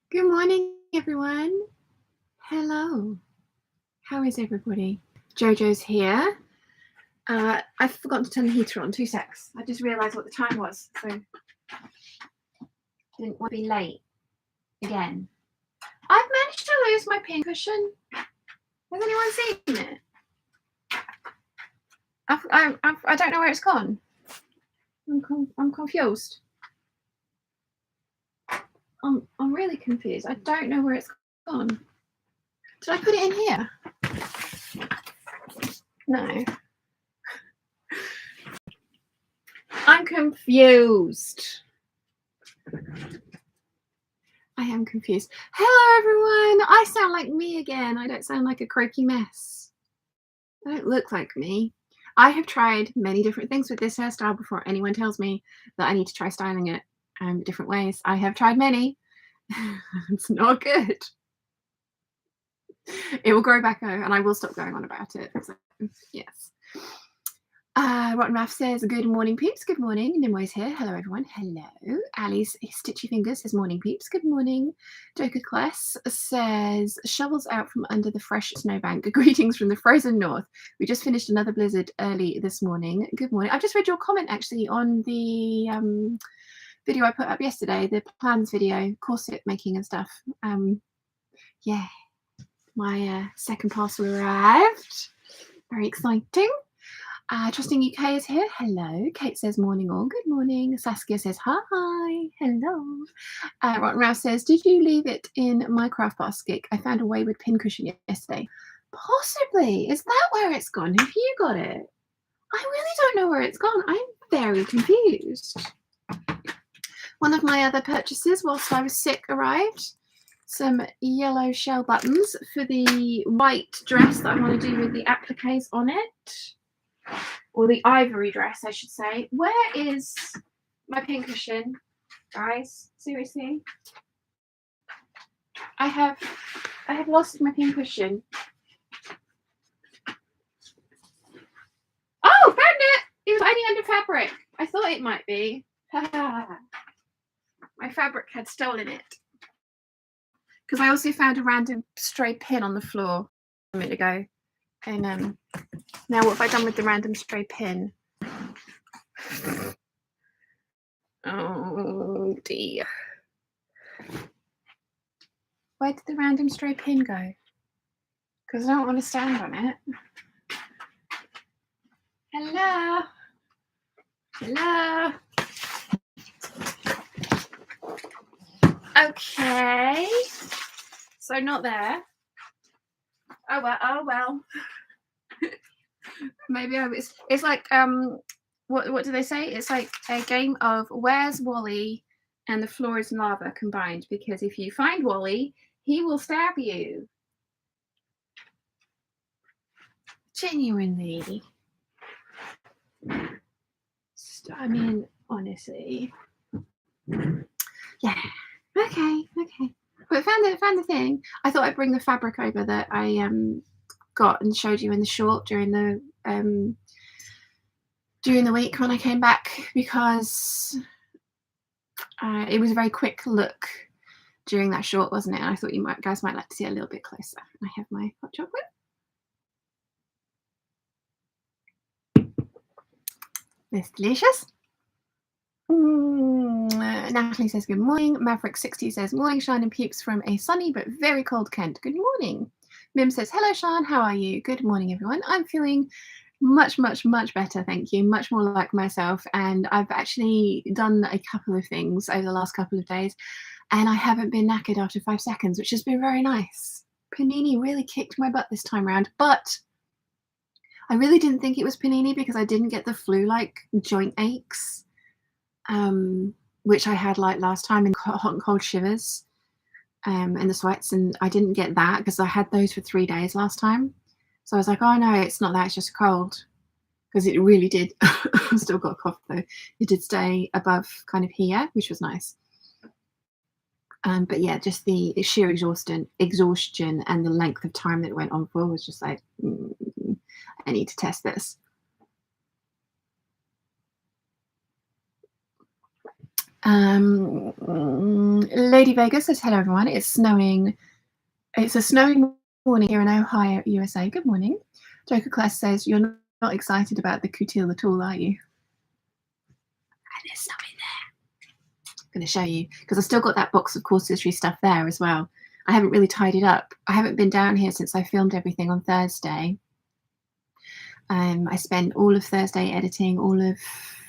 Good morning, everyone. Hello. How is everybody? Jojo's here. I've forgotten to turn the heater on. 2 secs. I just realised what the time was, so didn't want to be late again. I've managed to lose my pincushion. Has anyone seen it? I don't know where it's gone. I'm confused. I'm really confused. I don't know where it's gone. Did I put it in here? No. I'm confused. I am confused. Hello, everyone. I sound like me again. I don't sound like a croaky mess. I don't look like me. I have tried many different things with this hairstyle before anyone tells me that I need to try styling it different ways. I have tried many. It's not good. It will grow back and I will stop going on about it. So, yes. Rotten Math says, good morning, peeps. Good morning. Nimway's here. Hello, everyone. Hello. Ali's Stitchy Fingers says, morning, peeps. Good morning. Joker Class says, shovels out from under the fresh snowbank. Greetings from the frozen north. We just finished another blizzard early this morning. Good morning. I've just read your comment, actually, on the video I put up yesterday, the plans video, corset making and stuff. Yeah, my second parcel arrived. Very exciting. Trusting UK is here. Hello. Kate says morning all. Good morning. Saskia says hi. Hello. Rotten Ralph says, did you leave it in my craft basket? I found a wayward pincushion yesterday. Possibly. Is that where it's gone? Have you got it? I really don't know where it's gone. I'm very confused. One of my other purchases whilst I was sick arrived. Some yellow shell buttons for the white dress that I want to do with the appliques on it. Or the ivory dress, I should say. Where is my pincushion, guys? Seriously, I have lost my pincushion. Oh, found it! It was hiding under fabric. I thought it might be. My fabric had stolen it. Because I also found a random stray pin on the floor a minute ago. And now what have I done with the random stray pin? Oh dear. Where did the random stray pin go? Because I don't want to stand on it. Hello. Hello. Okay. So not there. Oh well. Oh well. Maybe I was. It's like what do they say? It's like a game of where's Wally and the floor is lava combined. Because if you find Wally, he will stab you. Genuinely. I mean, honestly. Yeah. Okay. But found the thing. I thought I'd bring the fabric over that I got and showed you in the short during the week when I came back, because it was a very quick look during that short, wasn't it? And I thought you guys might like to see it a little bit closer. I have my hot chocolate. It's delicious. Natalie says good morning. Maverick60 says morning, Sean and Peeps from a sunny but very cold Kent. Good morning. Mim says hello, Sean. How are you? Good morning, everyone. I'm feeling much better, thank you. Much more like myself. And I've actually done a couple of things over the last couple of days, and I haven't been knackered after 5 seconds, which has been very nice. Panini really kicked my butt this time around, but I really didn't think it was Panini because I didn't get the flu-like joint aches, which I had like last time in hot and cold shivers and the sweats, and I didn't get that because I had those for 3 days last time. So I was like, oh no, it's not that, it's just a cold. Because it really did. I've still got a cough though. It did stay above kind of here, which was nice. But yeah, just the sheer exhaustion and the length of time that it went on for was just like, I need to test this. Lady Vega says, hello, everyone. It's snowing. It's a snowing morning here in Ohio, USA. Good morning. Joker Class says, you're not excited about the coutil at all, are you? And there's something there. I'm going to show you, because I've still got that box of corsetry stuff there as well. I haven't really tidied up. I haven't been down here since I filmed everything on Thursday. I spent all of Thursday editing, all of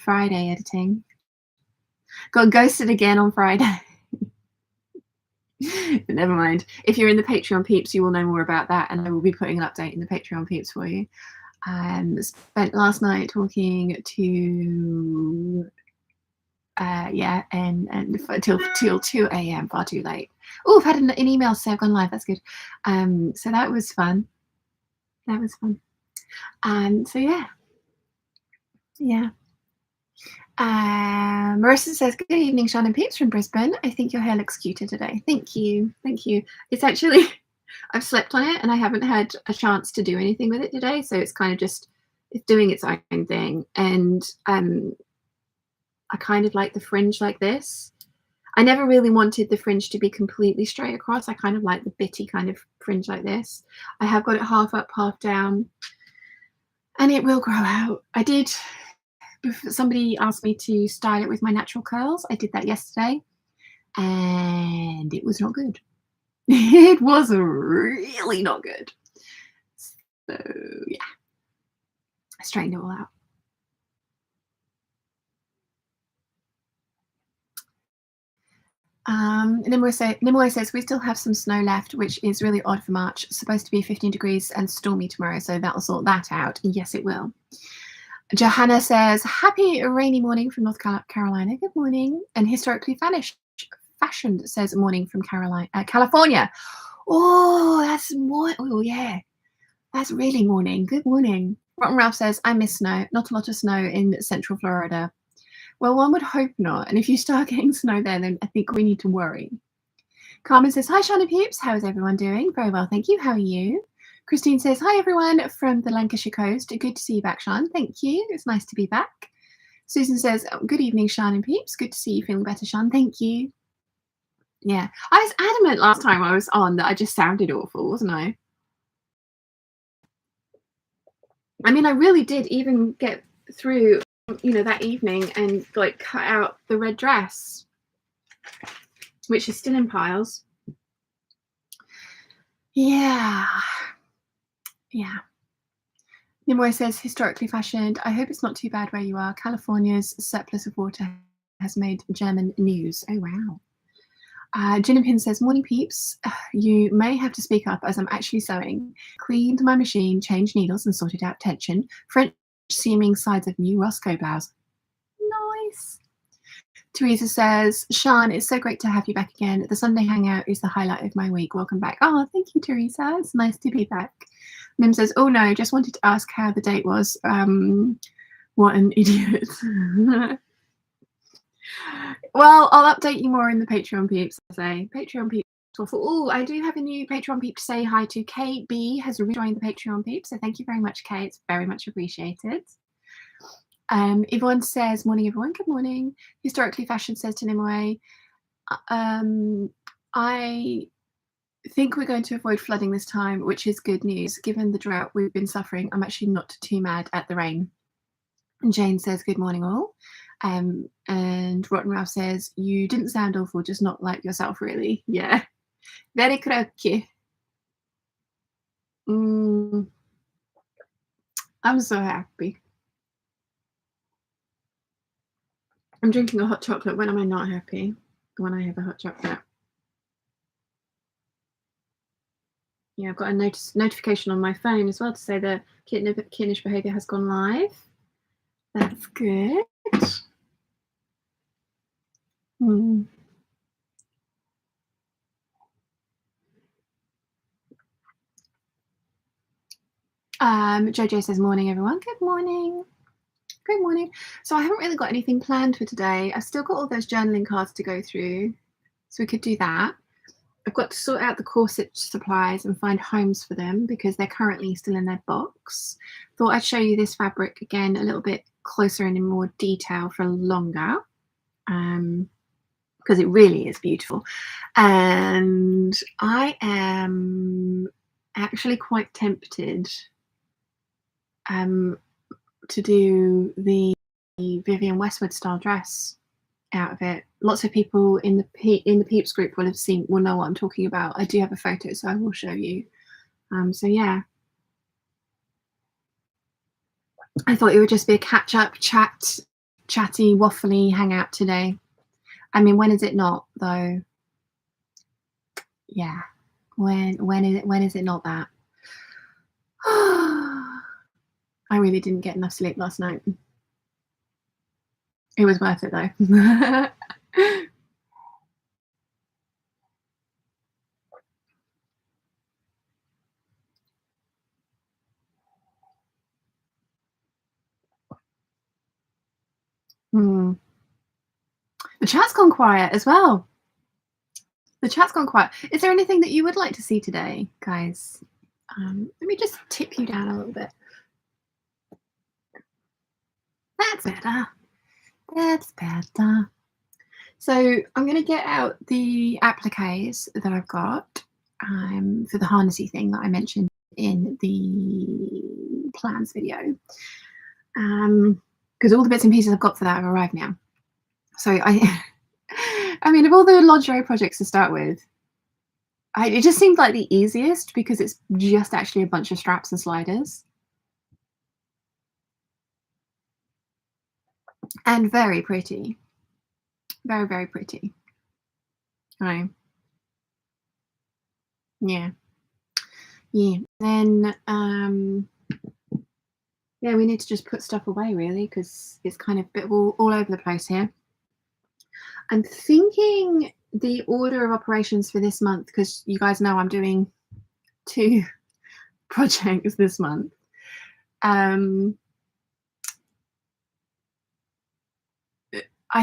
Friday editing. Got ghosted again on Friday. But never mind. If you're in the Patreon Peeps, you will know more about that, and I will be putting an update in the Patreon Peeps for you. Spent last night talking to and till 2 a.m. far too late. Oh, I've had an email say I've gone live. That's good. So that was fun. That was fun. So yeah. Marissa says, good evening, Sean and Peeps from Brisbane. I think your hair looks cuter today. Thank you. It's actually, I've slept on it and I haven't had a chance to do anything with it today, so it's kind of just, it's doing its own thing. And I kind of like the fringe like this. I never really wanted the fringe to be completely straight across. I kind of like the bitty kind of fringe like this. I have got it half up, half down, and it will grow out. I did, somebody asked me to style it with my natural curls. I did that yesterday and it was not good. It was really not good. So yeah, I straightened it all out. Nimue says we still have some snow left, which is really odd for March. It's supposed to be 15 degrees and stormy tomorrow, so that'll sort that out. Yes, it will. Johanna says, happy rainy morning from North Carolina. Good morning. And historically fashioned says morning from California. Oh, that's more. Oh, yeah. That's really morning. Good morning. Rotten Ralph says, I miss snow. Not a lot of snow in central Florida. Well, one would hope not. And if you start getting snow there, then I think we need to worry. Carmen says, hi, Sean and Peeps. How is everyone doing? Very well, thank you. How are you? Christine says, hi, everyone from the Lancashire coast. Good to see you back, Sean. Thank you. It's nice to be back. Susan says, good evening, Sean and Peeps. Good to see you feeling better, Sean. Thank you. Yeah, I was adamant last time I was on that I just sounded awful, wasn't I? I mean, I really did even get through, you know, that evening and like cut out the red dress, which is still in piles. Yeah. Nimue says, historically fashioned. I hope it's not too bad where you are. California's surplus of water has made German news. Oh, wow. Pin says, morning Peeps. You may have to speak up as I'm actually sewing. Cleaned my machine, changed needles and sorted out tension. French seaming sides of new Roscoe blouse. Nice. Teresa says, Sean, it's so great to have you back again. The Sunday hangout is the highlight of my week. Welcome back. Oh, thank you, Teresa. It's nice to be back. Mim says, oh no, just wanted to ask how the date was. What an idiot. Well, I'll update you more in the Patreon Peeps. I say Patreon Peeps. Oh, I do have a new Patreon Peep to say hi to. KB has rejoined the Patreon Peeps, so thank you very much, Kay. It's very much appreciated. Yvonne says, morning, everyone. Good morning. Historically fashioned says to Nimue, I think we're going to avoid flooding this time, which is good news. Given the drought we've been suffering, I'm actually not too mad at the rain. And Jane says, good morning, all. And Rotten Ralph says, you didn't sound awful, just not like yourself, really. Yeah. Very croaky. I'm so happy. I'm drinking a hot chocolate. When am I not happy? When I have a hot chocolate. Yeah, I've got a notification on my phone as well to say the Kittenish Behaviour has gone live. That's good. Jojo says, morning, everyone. Good morning. Good morning. So I haven't really got anything planned for today. I've still got all those journaling cards to go through, so we could do that. I've got to sort out the corset supplies and find homes for them because they're currently still in their box. Thought I'd show you this fabric again a little bit closer and in more detail for longer. because it really is beautiful. And I am actually quite tempted to do the Vivienne Westwood style dress out of it. Lots of people in the Peeps group will know what I'm talking about. I do have a photo, so I will show you. So yeah, I thought it would just be a catch-up, chatty, waffly hangout today. I mean, when is it not though? Yeah, when is it not that? I really didn't get enough sleep last night. It was worth it though. The chat's gone quiet as well. The chat's gone quiet. Is there anything that you would like to see today, guys? Let me just tip you down a little bit. That's better. That's better. So I'm going to get out the appliques that I've got for the harnessy thing that I mentioned in the plans video. Because all the bits and pieces I've got for that have arrived now. So I mean, of all the lingerie projects to start with, it just seemed like the easiest because it's just actually a bunch of straps and sliders. And very pretty. Very, very pretty. Right. Yeah. Yeah. Then yeah, we need to just put stuff away really because it's kind of a bit all over the place here. I'm thinking the order of operations for this month, because you guys know I'm doing 2 projects this month. I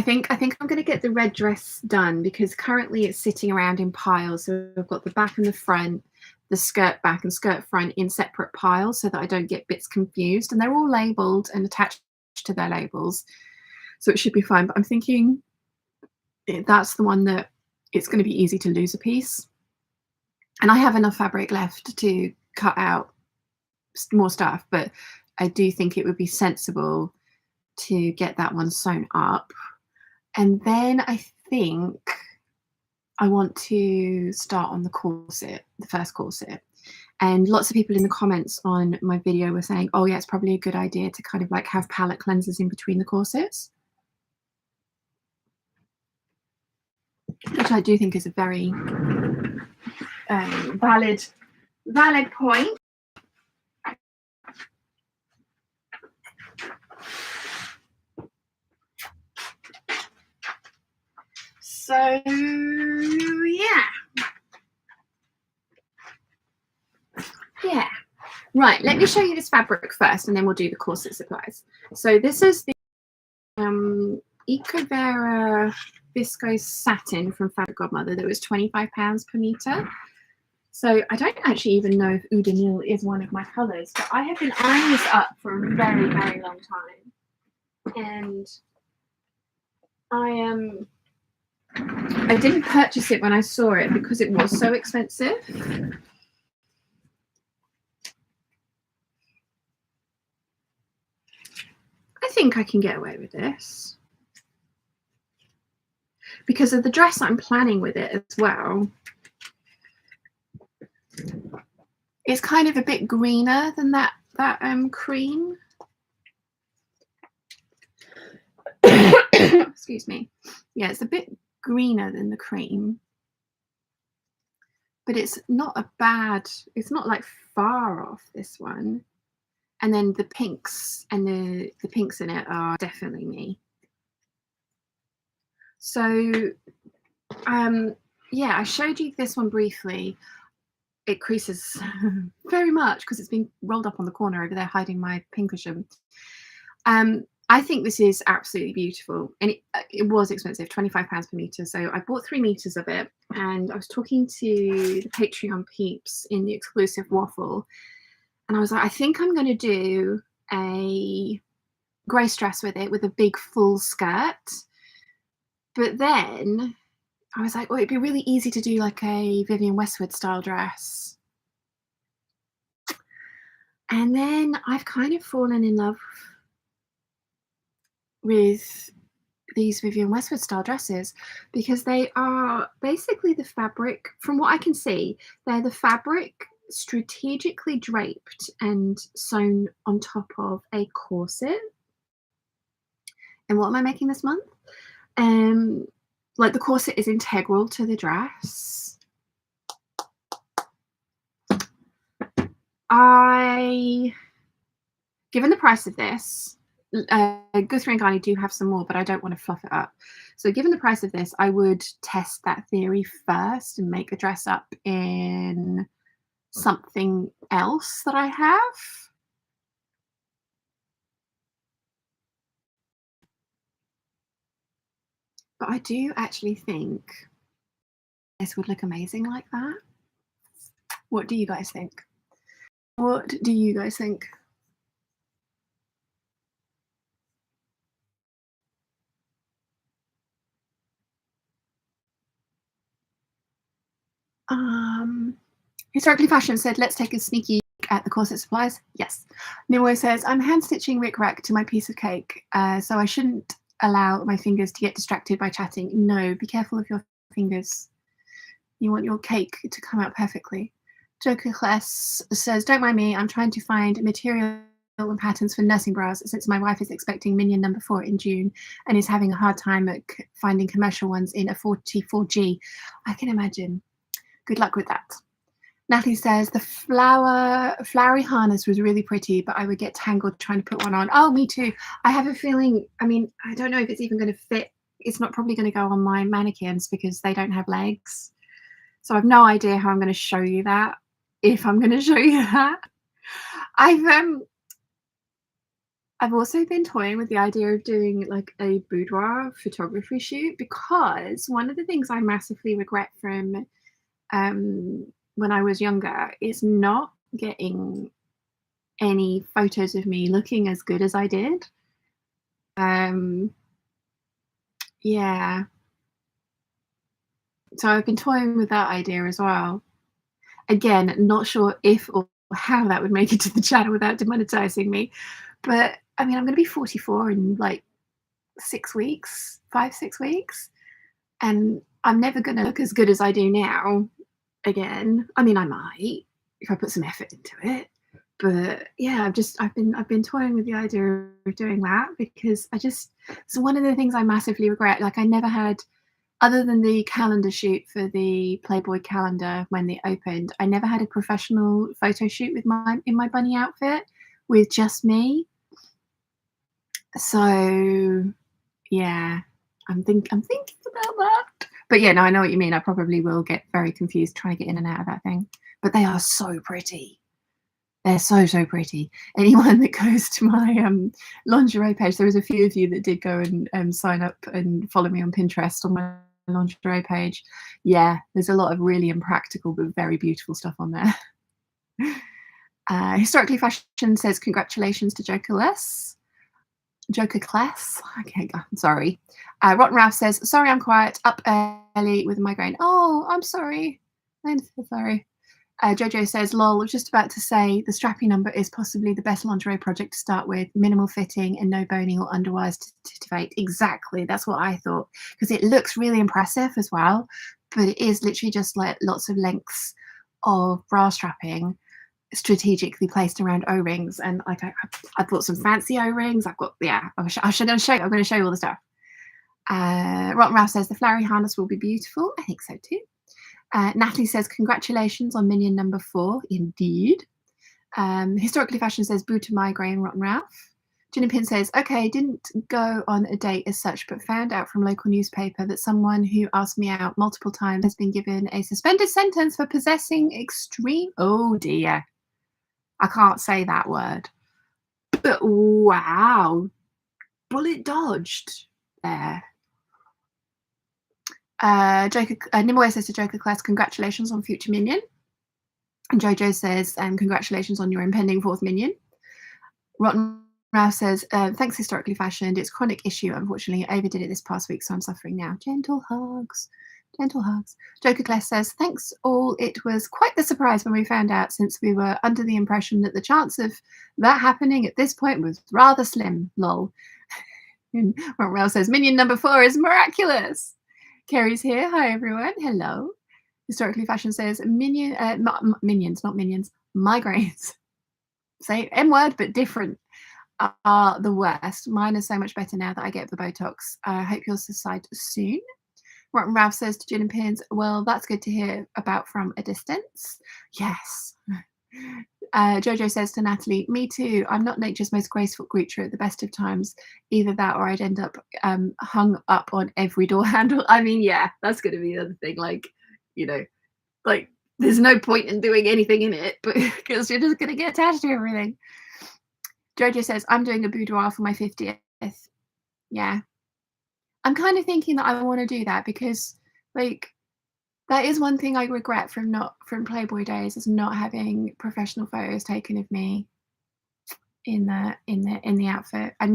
think I'm going to get the red dress done because currently it's sitting around in piles. So I've got the back and the front, the skirt back and skirt front in separate piles so that I don't get bits confused. And they're all labelled and attached to their labels. So it should be fine. But I'm thinking that's the one that it's going to be easy to lose a piece. And I have enough fabric left to cut out more stuff. But I do think it would be sensible to get that one sewn up. And then I think I want to start on the corset, the first corset. And lots of people in the comments on my video were saying, oh yeah, it's probably a good idea to kind of like have palette cleansers in between the corsets. Which I do think is a very valid point. So yeah, right, let me show you this fabric first and then we'll do the corset supplies. So this is the Ecovera viscose satin from Fabric Godmother that was £25 per meter. So I don't actually even know if Eau de Nil is one of my colours, but I have been eyeing this up for a very, very long time. And I didn't purchase it when I saw it because it was so expensive. I think I can get away with this because of the dress I'm planning with it as well. It's kind of a bit greener than that cream. Excuse me. Yeah, it's a bit greener than the cream, but it's not it's not like far off this one. And then the pinks and the pinks in it are definitely me. So yeah, I showed you this one briefly. It creases very much because it's been rolled up on the corner over there hiding my pincushion. I think this is absolutely beautiful, and it was expensive, £25 per meter. So I bought 3 meters of it, and I was talking to the Patreon peeps in the exclusive waffle, and I was like, I think I'm going to do a Grace dress with it with a big full skirt, but then I was like, oh, it'd be really easy to do like a Vivienne Westwood style dress. And then I've kind of fallen in love with these Vivienne Westwood style dresses because they are basically the fabric, from what I can see, they're the fabric strategically draped and sewn on top of a corset. And what am I making this month? Like the corset is integral to the dress. Given the price of this, Guthrie and Garni do have some more, but I don't want to fluff it up. So given the price of this, I would test that theory first and make a dress up in something else that I have. But I do actually think this would look amazing like that. What do you guys think? What do you guys think? Historically Fashion said, let's take a sneaky look at the corset supplies. Yes. Nimue says, I'm hand stitching Rick Rack to my piece of cake, so I shouldn't allow my fingers to get distracted by chatting. No, be careful of your fingers. You want your cake to come out perfectly. Joker Class says, don't mind me, I'm trying to find material and patterns for nursing bras since my wife is expecting minion number 4 in June and is having a hard time at finding commercial ones in a 44G. I can imagine. Good luck with that. Natalie says, the flowery harness was really pretty, but I would get tangled trying to put one on. Oh, me too. I have a feeling, I mean, I don't know if it's even going to fit. It's not probably going to go on my mannequins because they don't have legs. So I've no idea how I'm going to show you that, if I'm going to show you that. I've also been toying with the idea of doing like a boudoir photography shoot, because one of the things I massively regret from when I was younger is not getting any photos of me looking as good as I did. Yeah. So I've been toying with that idea as well. Again, not sure if or how that would make it to the channel without demonetizing me. But I mean, I'm going to be 44 in like 6 weeks, 5-6 weeks. And I'm never going to look as good as I do now again. I mean, I might if I put some effort into it. But yeah, I've been toying with the idea of doing that because it's one of the things I massively regret. Like I never had, other than the calendar shoot for the Playboy calendar when they opened, I never had a professional photo shoot with in my bunny outfit with just me. So yeah, I'm thinking about that. But yeah, no, I know what you mean. I probably will get very confused trying to get in and out of that thing. But they are so pretty. They're so, so pretty. Anyone that goes to my lingerie page, there was a few of you that did go and sign up and follow me on Pinterest on my lingerie page. Yeah, there's a lot of really impractical but very beautiful stuff on there. Historically Fashion says, congratulations to Joker Class. Okay, I'm sorry. Rotten Ralph says, sorry I'm quiet, up early with a migraine. Oh, I'm sorry. I'm so sorry. Jojo says, lol, I was just about to say the strappy number is possibly the best lingerie project to start with. Minimal fitting and no boning or underwires to titivate. Exactly. That's what I thought. Because it looks really impressive as well. But it is literally just like lots of lengths of bra strapping strategically placed around O-rings. And like I bought some fancy O-rings. I've got, yeah, I'm going to show you all the stuff. Rotten Ralph says the flowery harness will be beautiful. I think so too. Natalie says, congratulations on minion number 4. Indeed. Historically Fashion says, boo to migraine, Rotten Ralph. Jenny Pin says, okay, didn't go on a date as such, but found out from local newspaper that someone who asked me out multiple times has been given a suspended sentence for possessing extreme. Oh dear. I can't say that word. But wow. Bullet dodged there. Nimue says to Joker Class, congratulations on future minion. And Jojo says, congratulations on your impending 4th minion. Rotten Ralph says, thanks Historically Fashioned. It's chronic issue, unfortunately. I overdid it this past week, so I'm suffering now. Gentle hugs. Gentle hugs. Joker Class says, thanks all. It was quite the surprise when we found out, since we were under the impression that the chance of that happening at this point was rather slim. Lol. And Rel says, Minion number 4 is miraculous. Carrie's here. Hi, everyone. Hello. Historically Fashion says, minions, not minions, migraines. Say M word, but different. Are the worst. Mine is so much better now that I get the Botox. I hope yours subside soon. Rotten Ralph says to Gin and Pins, well, that's good to hear about from a distance. Yes. Jojo says to Natalie, me too. I'm not nature's most graceful creature at the best of times. Either that or I'd end up hung up on every door handle. I mean, yeah, that's going to be the other thing. Like, you know, like there's no point in doing anything in it, but because you're just going to get attached to everything. Jojo says, I'm doing a boudoir for my 50th. Yeah. I'm kind of thinking that I want to do that because, like, that is one thing I regret from Playboy days, is not having professional photos taken of me in the outfit. I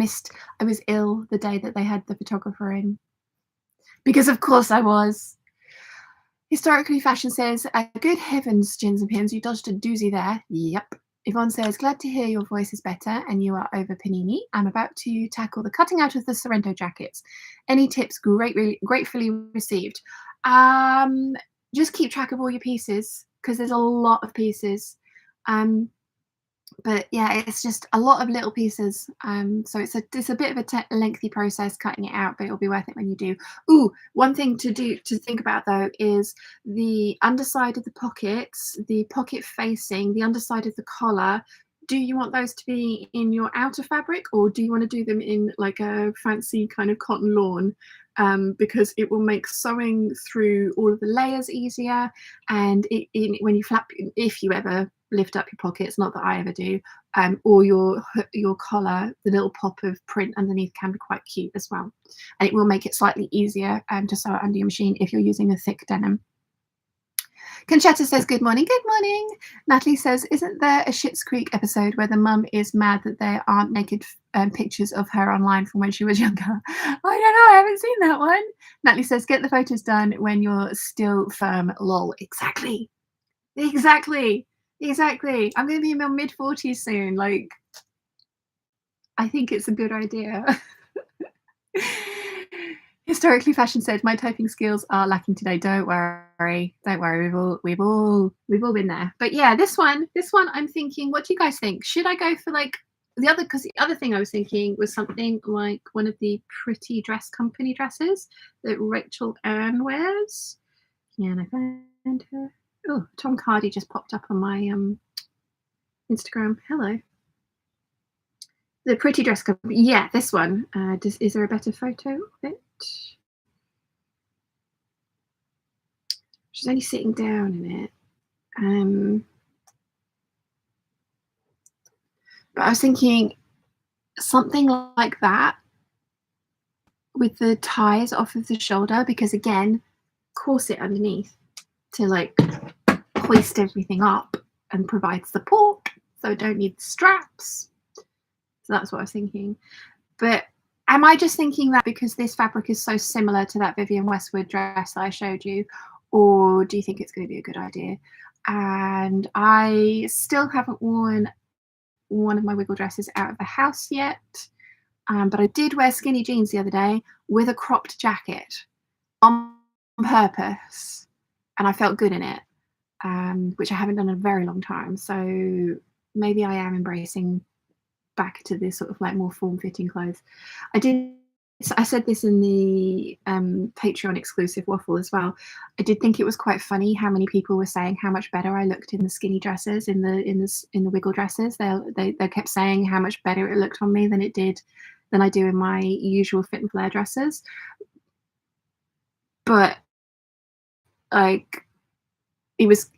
was ill the day that they had the photographer in, because of course I was. Historically Fashion says, good heavens, Gins and Pins, you dodged a doozy there. Yep. Yvonne says, glad to hear your voice is better and you are over panini. I'm about to tackle the cutting out of the Sorrento jackets. Any tips? Gratefully received. Just keep track of all your pieces, because there's a lot of pieces. But yeah, it's just a lot of little pieces. So it's a bit of a lengthy process cutting it out, but it'll be worth it when you do. Ooh, one thing to think about though is the underside of the pockets, the pocket facing, the underside of the collar. Do you want those to be in your outer fabric, or do you want to do them in like a fancy kind of cotton lawn? Because it will make sewing through all of the layers easier, and when you flap, if you ever lift up your pockets, not that I ever do, or your collar, the little pop of print underneath can be quite cute as well, and it will make it slightly easier to sew it under your machine if you're using a thick denim. Conchetta says, good morning. Good morning. Natalie says, isn't there a Schitt's Creek episode where the mum is mad that there aren't naked pictures of her online from when she was younger? I don't know. I haven't seen that one. Natalie says, get the photos done when you're still firm. Lol. Exactly. Exactly. Exactly. I'm going to be in my mid-40s soon. Like, I think it's a good idea. Historically Fashion said, my typing skills are lacking today. Don't worry. Don't worry. We've all been there. But yeah, this one I'm thinking, what do you guys think? Should I go for like because the other thing I was thinking was something like one of the Pretty Dress Company dresses that Rachel Ann wears. Yeah, and I found her. Oh, Tom Cardy just popped up on my Instagram. Hello. The Pretty Dress Company. Yeah, this one. Is there a better photo of it? She's only sitting down in it. But I was thinking something like that with the ties off of the shoulder, because again, corset underneath to like hoist everything up and provide support, so I don't need straps. So that's what I was thinking. But am I just thinking that because this fabric is so similar to that Vivienne Westwood dress that I showed you, or do you think it's going to be a good idea? And I still haven't worn one of my wiggle dresses out of the house yet, but I did wear skinny jeans the other day with a cropped jacket on purpose, and I felt good in it, which I haven't done in a very long time. So maybe I am embracing back to this sort of like more form-fitting clothes. I said this in the Patreon exclusive waffle as well. I did think it was quite funny how many people were saying how much better I looked in the skinny dresses, in the wiggle dresses. They kept saying how much better it looked on me than I do in my usual fit and flare dresses. But like it was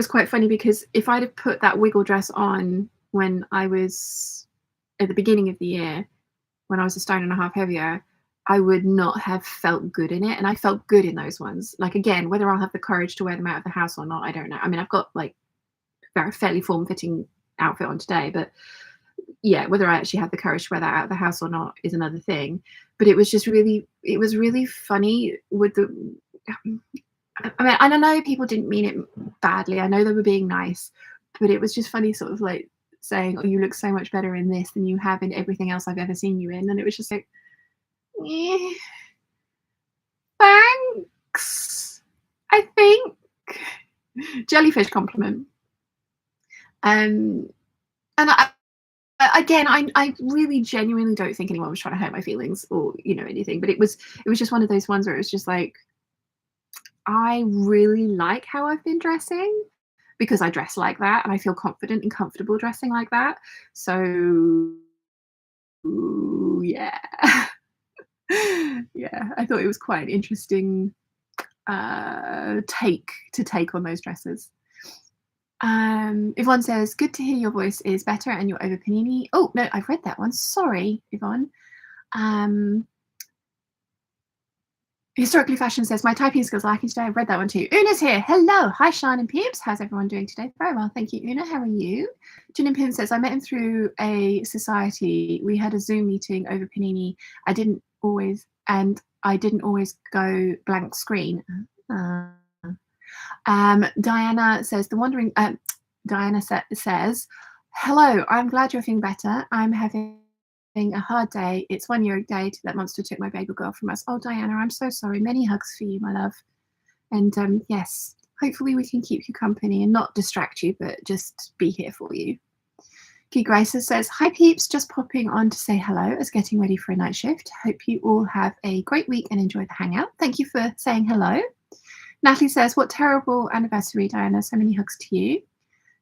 quite funny, because if I'd have put that wiggle dress on when I was at the beginning of the year, when I was a stone and a half heavier, I would not have felt good in it. And I felt good in those ones. Like, again, whether I'll have the courage to wear them out of the house or not, I don't know. I mean, I've got like a fairly form-fitting outfit on today, but yeah, whether I actually have the courage to wear that out of the house or not is another thing. but it was really funny with the. I mean, and I know people didn't mean it badly. I know they were being nice, but it was just funny, sort of like saying, "Oh, you look so much better in this than you have in everything else I've ever seen you in," and it was just like, eh, thanks. I think jellyfish compliment. And I really genuinely don't think anyone was trying to hurt my feelings or anything, but it was just one of those ones where it was just like, I really like how I've been dressing because I dress like that and I feel confident and comfortable dressing like that. So yeah. Yeah, I thought it was quite an interesting take on those dresses. Yvonne says, good to hear your voice is better and you're over panini. Oh, no, I've read that one. Sorry, Yvonne. Historically Fashion says, my typing skills are lacking today. I've read that one too. Una's here. Hello. Hi, Sian and Peeps. How's everyone doing today? Very well. Thank you, Una. How are you? Jin and Pin says, I met him through a society. We had a Zoom meeting over panini. I didn't always go blank screen. Diana says, says, hello, I'm glad you're feeling better. I'm having a hard day. It's 1 year day that monster took my baby girl from us. Oh, Diana, I'm so sorry. Many hugs for you, my love. And yes, hopefully we can keep you company and not distract you, but just be here for you. Key Grace says, hi Peeps, just popping on to say hello as getting ready for a night shift. Hope you all have a great week and enjoy the hangout. Thank you for saying hello. Natalie says, what terrible anniversary, Diana. So many hugs to you.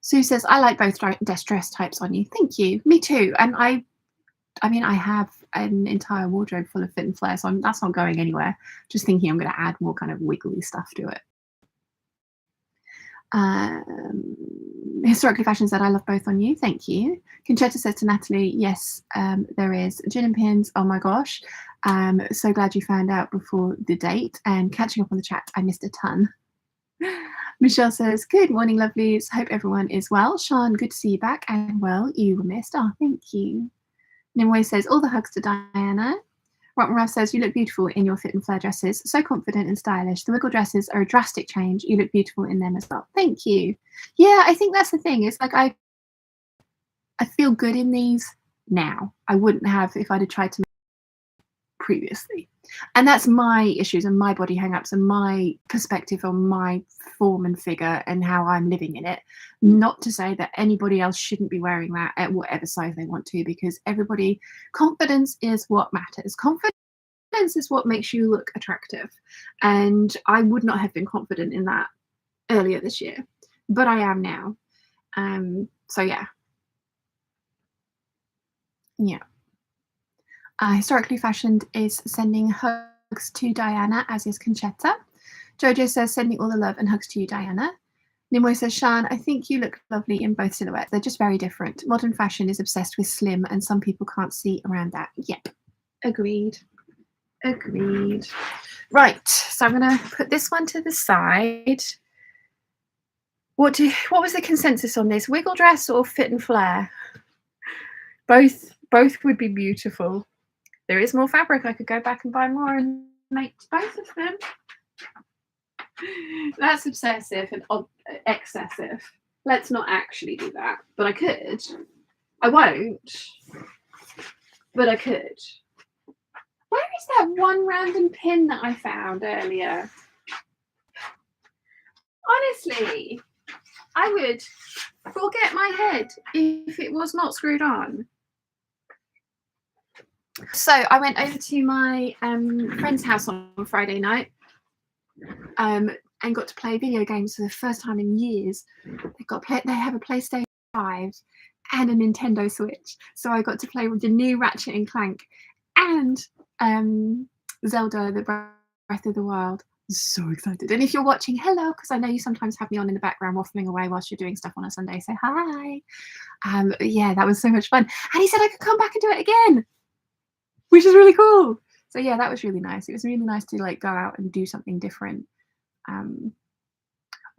Sue says, I like both dress types on you. Thank you. Me too. And I mean, I have an entire wardrobe full of fit and flare, so that's not going anywhere. Just thinking I'm going to add more kind of wiggly stuff to it. Historically Fashion said, I love both on you. Thank you. Conchetta says to Natalie, yes, there is. Gin and Pins, oh my gosh. So glad you found out before the date. And catching up on the chat, I missed a ton. Michelle says, good morning, lovelies. Hope everyone is well. Sian, good to see you back. And well, you were missed. Oh, thank you. Nimue says, all the hugs to Diana. Rotten Ruff says, you look beautiful in your fit and flare dresses. So confident and stylish. The wiggle dresses are a drastic change. You look beautiful in them as well. Thank you. Yeah, I think that's the thing. It's like I feel good in these now. I wouldn't have if I'd have tried to previously. And that's my issues and my body hang-ups and my perspective on my form and figure and how I'm living in it. Not to say that anybody else shouldn't be wearing that at whatever size they want to, because confidence is what matters. Confidence is what makes you look attractive. And I would not have been confident in that earlier this year, but I am now. So yeah. Yeah. Historically Fashioned is sending hugs to Diana, as is Conchetta. Jojo says, sending all the love and hugs to you, Diana. Nimoy says, Sian, I think you look lovely in both silhouettes. They're just very different. Modern fashion is obsessed with slim, and some people can't see around that. Yep. Agreed. Agreed. Right. So I'm going to put this one to the side. What was the consensus on this? Wiggle dress or fit and flare? Both would be beautiful. There is more fabric. I could go back and buy more and make both of them. That's obsessive and excessive. Let's not actually do that. But I could. I won't. But I could. Where is that one random pin that I found earlier? Honestly, I would forget my head if it was not screwed on. So I went over to my friend's house on Friday night and got to play video games for the first time in years. They have a PlayStation 5 and a Nintendo Switch. So I got to play with the new Ratchet and Clank and Zelda, the Breath of the Wild. So excited. And if you're watching, hello, because I know you sometimes have me on in the background waffling away whilst you're doing stuff on a Sunday. So hi. Yeah, that was so much fun. And he said I could come back and do it again, which is really cool. So yeah, that was really nice. It was really nice to like go out and do something different.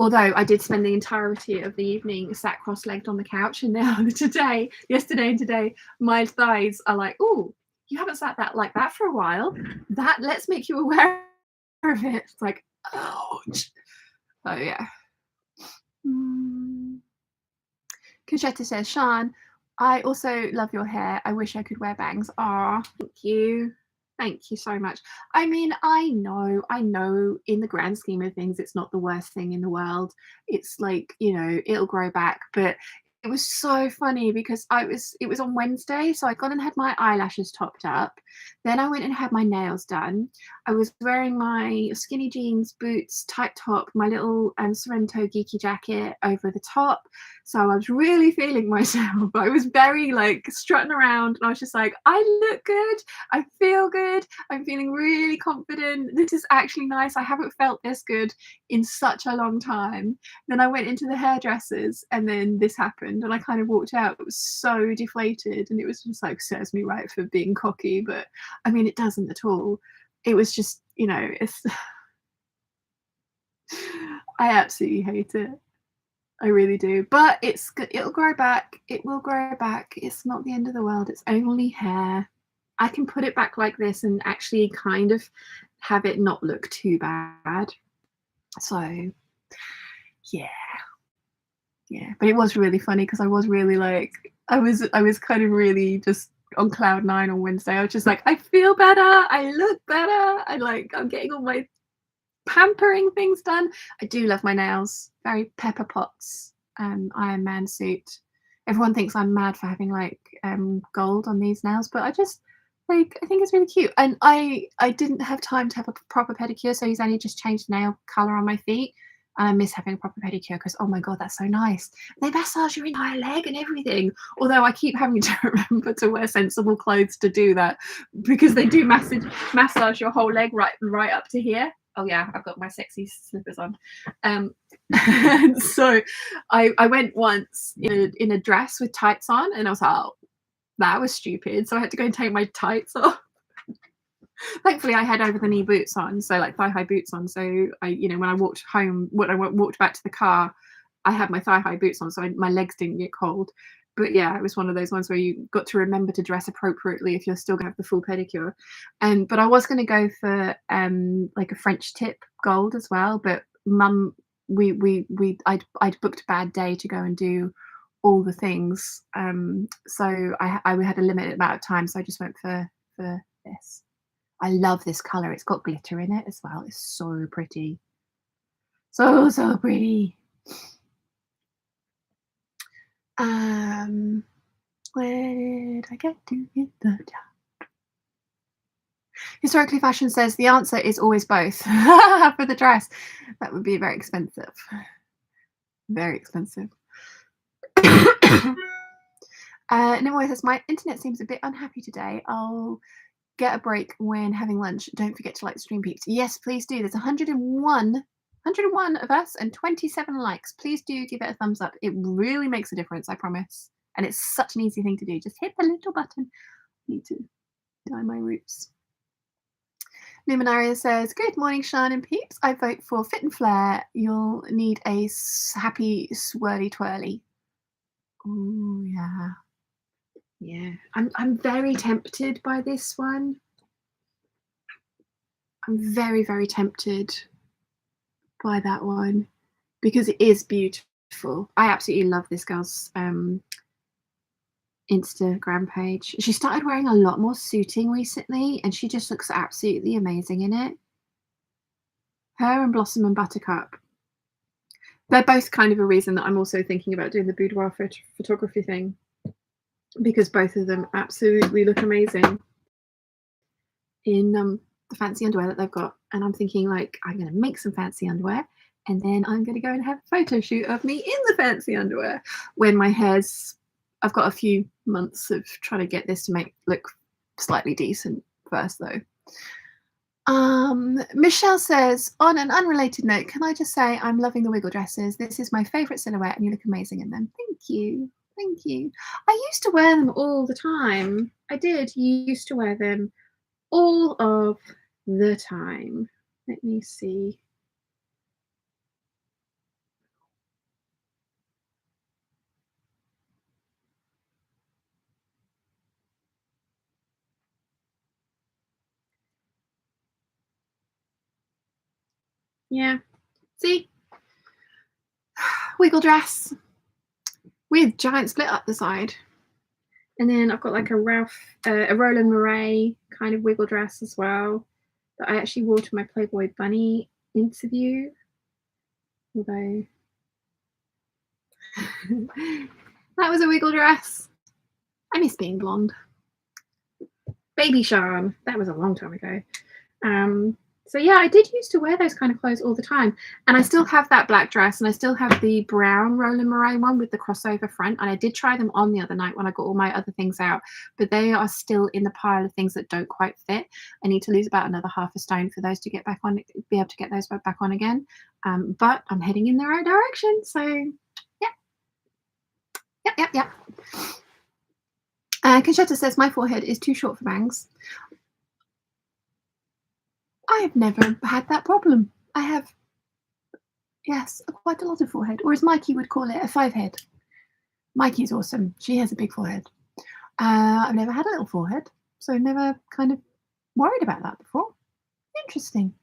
Although I did spend the entirety of the evening sat cross-legged on the couch, and now yesterday and today, my thighs are like, oh, you haven't sat that like that for a while. Let's make you aware of it. It's like, ouch. Oh yeah. Conchetta says, Sean, I also love your hair. I wish I could wear bangs. Ah, thank you. Thank you so much. I mean, I know in the grand scheme of things, it's not the worst thing in the world. It's like, you know, it'll grow back. But it was so funny because it was on Wednesday. So I got and had my eyelashes topped up. Then I went and had my nails done. I was wearing my skinny jeans, boots, tight top, my little Sorrento geeky jacket over the top. So I was really feeling myself. I was very like strutting around and I was just like, I look good. I feel good. I'm feeling really confident. This is actually nice. I haven't felt this good in such a long time. Then I went into the hairdressers and then this happened and I kind of walked out. It was so deflated and it was just like, serves me right for being cocky. But I mean, it doesn't at all. It was just, you know, it's, I absolutely hate it. I really do. But it's good. It'll grow back. It will grow back. It's not the end of the world. It's only hair. I can put it back like this and actually kind of have it not look too bad. So yeah. Yeah. But it was really funny because I was really like, I was kind of really just on cloud 9 on Wednesday. I was just like, I feel better. I look better. I'm getting all my pampering things done. I do love my nails. Very Pepper Potts Iron Man suit. Everyone thinks I'm mad for having like gold on these nails, but I just like, I think it's really cute. And I didn't have time to have a proper pedicure, so he's only just changed the nail color on my feet. And I miss having a proper pedicure because, oh my god, that's so nice. They massage your entire leg and everything. Although I keep having to remember to wear sensible clothes to do that because they do massage your whole leg right up to here. Oh yeah, I've got my sexy slippers on. So I went once in a dress with tights on and I was like, oh, that was stupid. So I had to go and take my tights off. Thankfully I had over the knee boots on, so like thigh high boots on. So I, you know, when I walked home, when I walked back to the car, I had my thigh high boots on, so my legs didn't get cold. But yeah, it was one of those ones where you got to remember to dress appropriately if you're still gonna have the full pedicure. But I was gonna go for like a French tip gold as well. But mum, I'd booked a bad day to go and do all the things. So I had a limited amount of time, so I just went for this. I love this colour. It's got glitter in it as well. It's so pretty. So pretty. Where did I get to hit the top? Historically Fashion says the answer is always both for the dress. That would be very expensive. Very expensive. Nimue says, my internet seems a bit unhappy today. I'll get a break when having lunch. Don't forget to like the stream, peeps. Yes, please do. There's 101 of us and 27 likes. Please do give it a thumbs up. It really makes a difference, I promise. And it's such an easy thing to do. Just hit the little button. I need to dye my roots. Luminaria says, good morning, Sean and peeps. I vote for Fit and Flare. You'll need a happy swirly twirly. Oh yeah. Yeah, I'm very tempted by this one. I'm very, very tempted by that one because it is beautiful. I absolutely love this girl's Instagram page. She started wearing a lot more suiting recently and she just looks absolutely amazing in it. Her and Blossom and Buttercup. They're both kind of a reason that I'm also thinking about doing the boudoir photography thing because both of them absolutely look amazing in the fancy underwear that they've got. And I'm thinking like, I'm going to make some fancy underwear and then I'm going to go and have a photo shoot of me in the fancy underwear when my hair's, I've got a few months of trying to get this to look slightly decent first though. Michelle says, on an unrelated note, can I just say I'm loving the wiggle dresses. This is my favorite silhouette and you look amazing in them. Thank you. Thank you. I used to wear them all the time. I did used to wear them all of the time. Let me see. Yeah. See? Wiggle dress with giant split up the side. And then I've got like a Roland Murray kind of wiggle dress as well that I actually wore to my Playboy Bunny interview. Although that was a wiggle dress. I miss being blonde. Baby Sean. That was a long time ago. So yeah, I did used to wear those kind of clothes all the time. And I still have that black dress and I still have the brown Roland Murray one with the crossover front. And I did try them on the other night when I got all my other things out, but they are still in the pile of things that don't quite fit. I need to lose about another half a stone for those to get back on, be able to get those back on again. But I'm heading in the right direction. So yeah. Conchetta says, my forehead is too short for bangs. I have never had that problem. I have, yes, quite a lot of forehead, or as Mikey would call it, a 5-head. Mikey's awesome. She has a big forehead. I've never had a little forehead, so I've never kind of worried about that before. Interesting.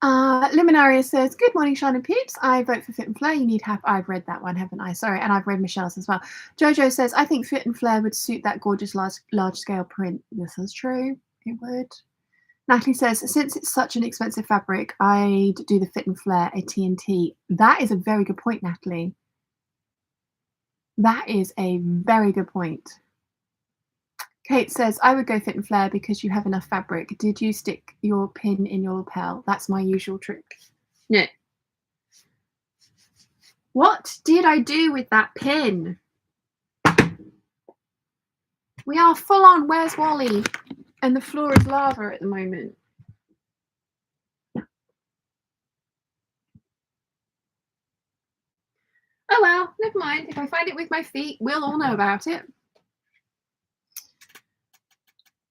Luminaria says, good morning, Sean and Peeps. I vote for Fit and Flare. You need have. I've read that one, haven't I? Sorry, and I've read Michelle's as well. Jojo says, I think Fit and Flare would suit that gorgeous large scale print. This is true. It would. Natalie says, since it's such an expensive fabric, I'd do the Fit and Flare a TNT. That is a very good point, Natalie. That is a very good point. Kate says, I would go Fit and Flare because you have enough fabric. Did you stick your pin in your lapel? That's my usual trick. No. What did I do with that pin? We are full on Where's Wally? And the floor is lava at the moment. Oh well, never mind. If I find it with my feet, we'll all know about it.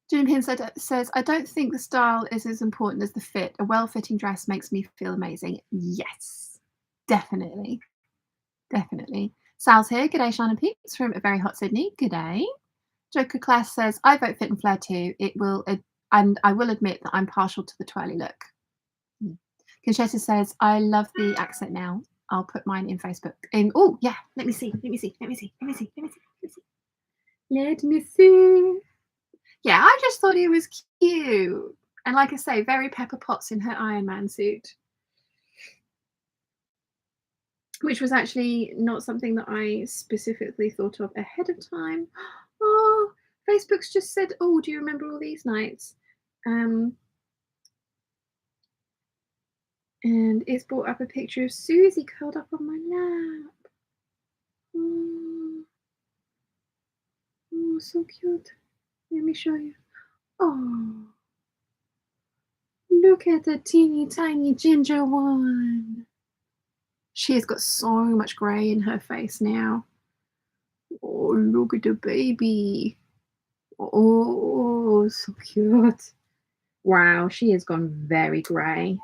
Jim Pin says, I don't think the style is as important as the fit. A well-fitting dress makes me feel amazing. Yes, definitely. Definitely. Sal's here. G'day, Sean and Peeps from a very hot Sydney. G'day. Joker Class says, I vote Fit and Flare too. It will, and I will admit that I'm partial to the twirly look. Conchetta says, I love the accent now. I'll put mine in Facebook. Oh, yeah. Let me see. Yeah, I just thought he was cute. And like I say, very Pepper Potts in her Iron Man suit. Which was actually not something that I specifically thought of ahead of time. Oh, Facebook's just said, oh, do you remember all these nights? And it's brought up a picture of Susie curled up on my lap. Oh, so cute. Let me show you. Oh, look at the teeny tiny ginger one. She has got so much grey in her face now. Oh, look at the baby. Oh, so cute. Wow, she has gone very grey.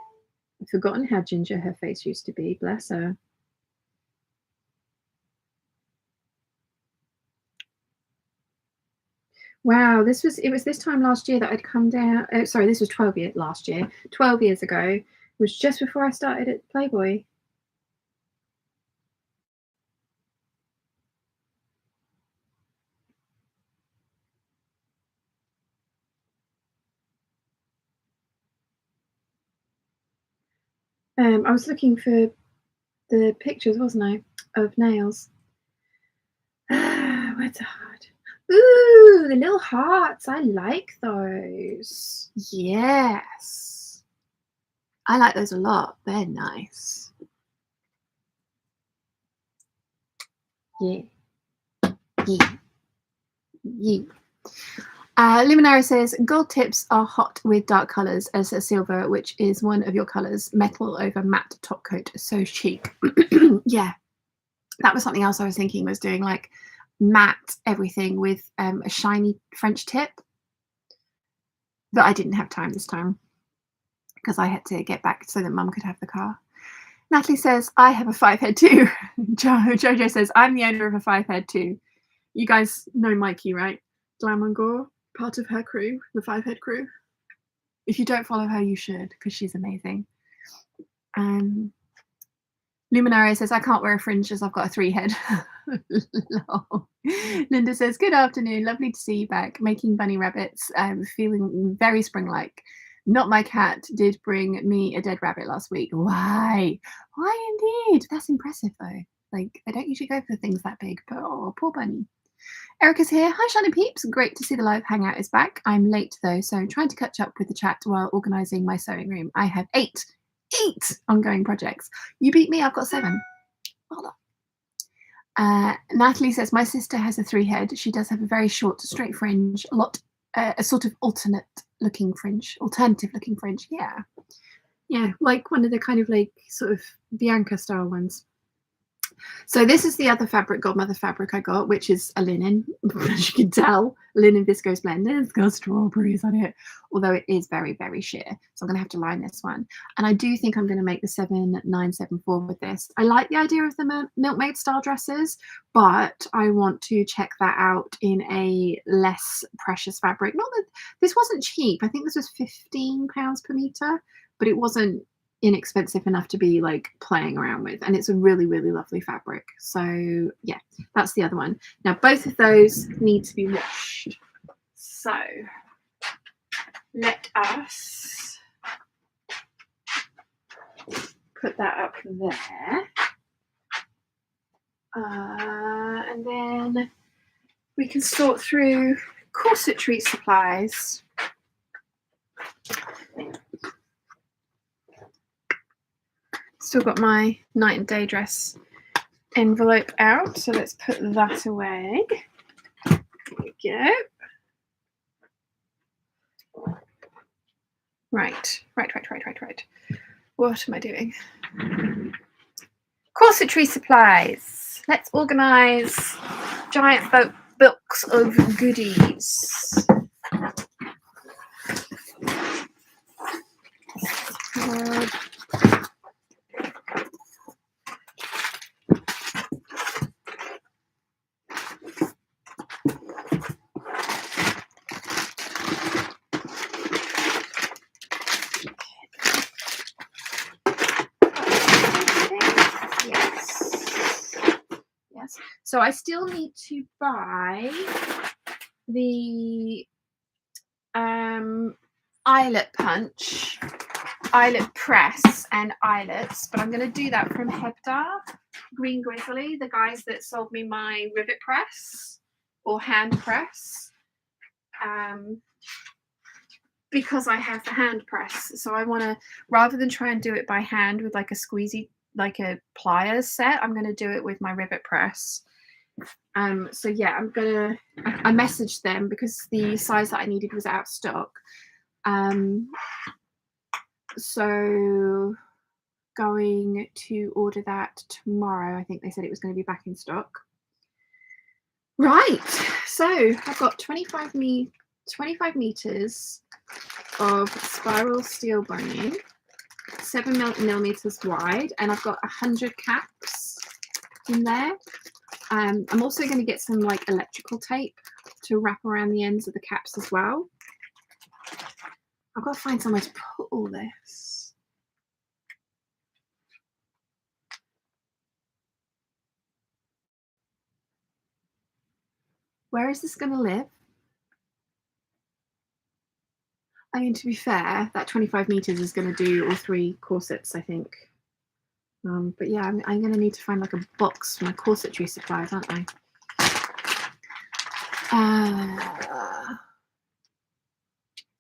I've forgotten how ginger her face used to be. Bless her. Wow, it was this time last year that I'd come down. Sorry, this was 12 years ago. It was just before I started at Playboy. I was looking for the pictures, wasn't I, of nails. What's hard? Ooh, the little hearts. I like those. Yes. I like those a lot. They're nice. Yeah. Luminara says, gold tips are hot with dark colours as a silver, which is one of your colours. Metal over matte top coat. So chic. Yeah. That was something else I was thinking, was doing like matte everything with a shiny French tip. But I didn't have time this time because I had to get back so that Mum could have the car. Natalie says, I have a 5-head too. Jojo says, I'm the owner of a 5-head too. You guys know Mikey, right? Glam and Gore, part of her crew, the 5-head crew. If you don't follow her, you should, because she's amazing. Luminaria says, I can't wear a fringe as I've got a 3 head. Linda says, good afternoon. Lovely to see you back. Making bunny rabbits. Feeling very spring-like. Not my cat did bring me a dead rabbit last week. Why? Why indeed? That's impressive though. Like, I don't usually go for things that big, but oh, poor bunny. Erica's here. Hi, Shannon Peeps. Great to see the live hangout is back. I'm late though, so trying to catch up with the chat while organising my sewing room. I have 8 ongoing projects. You beat me. I've got 7. Well done. Natalie says, my sister has a 3 head. She does have a very short, straight fringe, a sort of alternative looking fringe. Yeah, like one of the kind of like sort of Bianca style ones. So this is the other fabric, Godmother fabric I got, which is a linen, as you can tell, linen viscose blend. It's got strawberries on it, although it is very, very sheer. So I'm going to have to line this one. And I do think I'm going to make the 7974 with this. I like the idea of the milkmaid style dresses, but I want to check that out in a less precious fabric. Not that this wasn't cheap. I think this was £15 per meter, but it wasn't inexpensive enough to be like playing around with, and it's a really, really lovely fabric. So yeah, that's the other one. Now both of those need to be washed, so let us put that up there, and then we can sort through corsetry supplies. Still got my night and day dress envelope out, so let's put that away. There we go. Right. What am I doing? Corsetry supplies. Let's organise giant books of goodies. So I still need to buy the eyelet punch, eyelet press and eyelets, but I'm going to do that from Hebda Green Grizzly, the guys that sold me my rivet press or hand press, because I have the hand press. So I want to, rather than try and do it by hand with like a squeezy, like a pliers set, I'm going to do it with my rivet press. So yeah, I messaged them because the size that I needed was out of stock. So going to order that tomorrow. I think they said it was going to be back in stock. Right, so I've got 25 meters of spiral steel boning, 7 millimeters wide, and I've got 100 caps in there. I'm also going to get some like electrical tape to wrap around the ends of the caps as well. I've got to find somewhere to put all this. Where is this going to live? I mean, to be fair, that 25 meters is going to do all 3 corsets, I think. But yeah, I'm going to need to find like a box for my corsetry supplies, aren't I?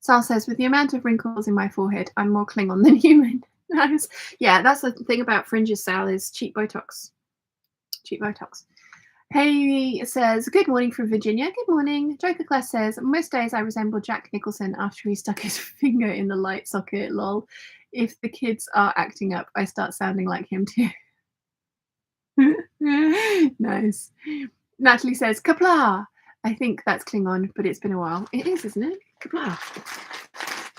Sal says, with the amount of wrinkles in my forehead, I'm more Klingon than human. Nice. Yeah, that's the thing about fringes, Sal, is cheap Botox. Cheap Botox. Hey says, good morning from Virginia. Good morning. Joker Class says, most days I resemble Jack Nicholson after he stuck his finger in the light socket, lol. If the kids are acting up, I start sounding like him too. Nice. Natalie says, Kapla. I think that's Klingon, but it's been a while. It is, isn't it? Kapla.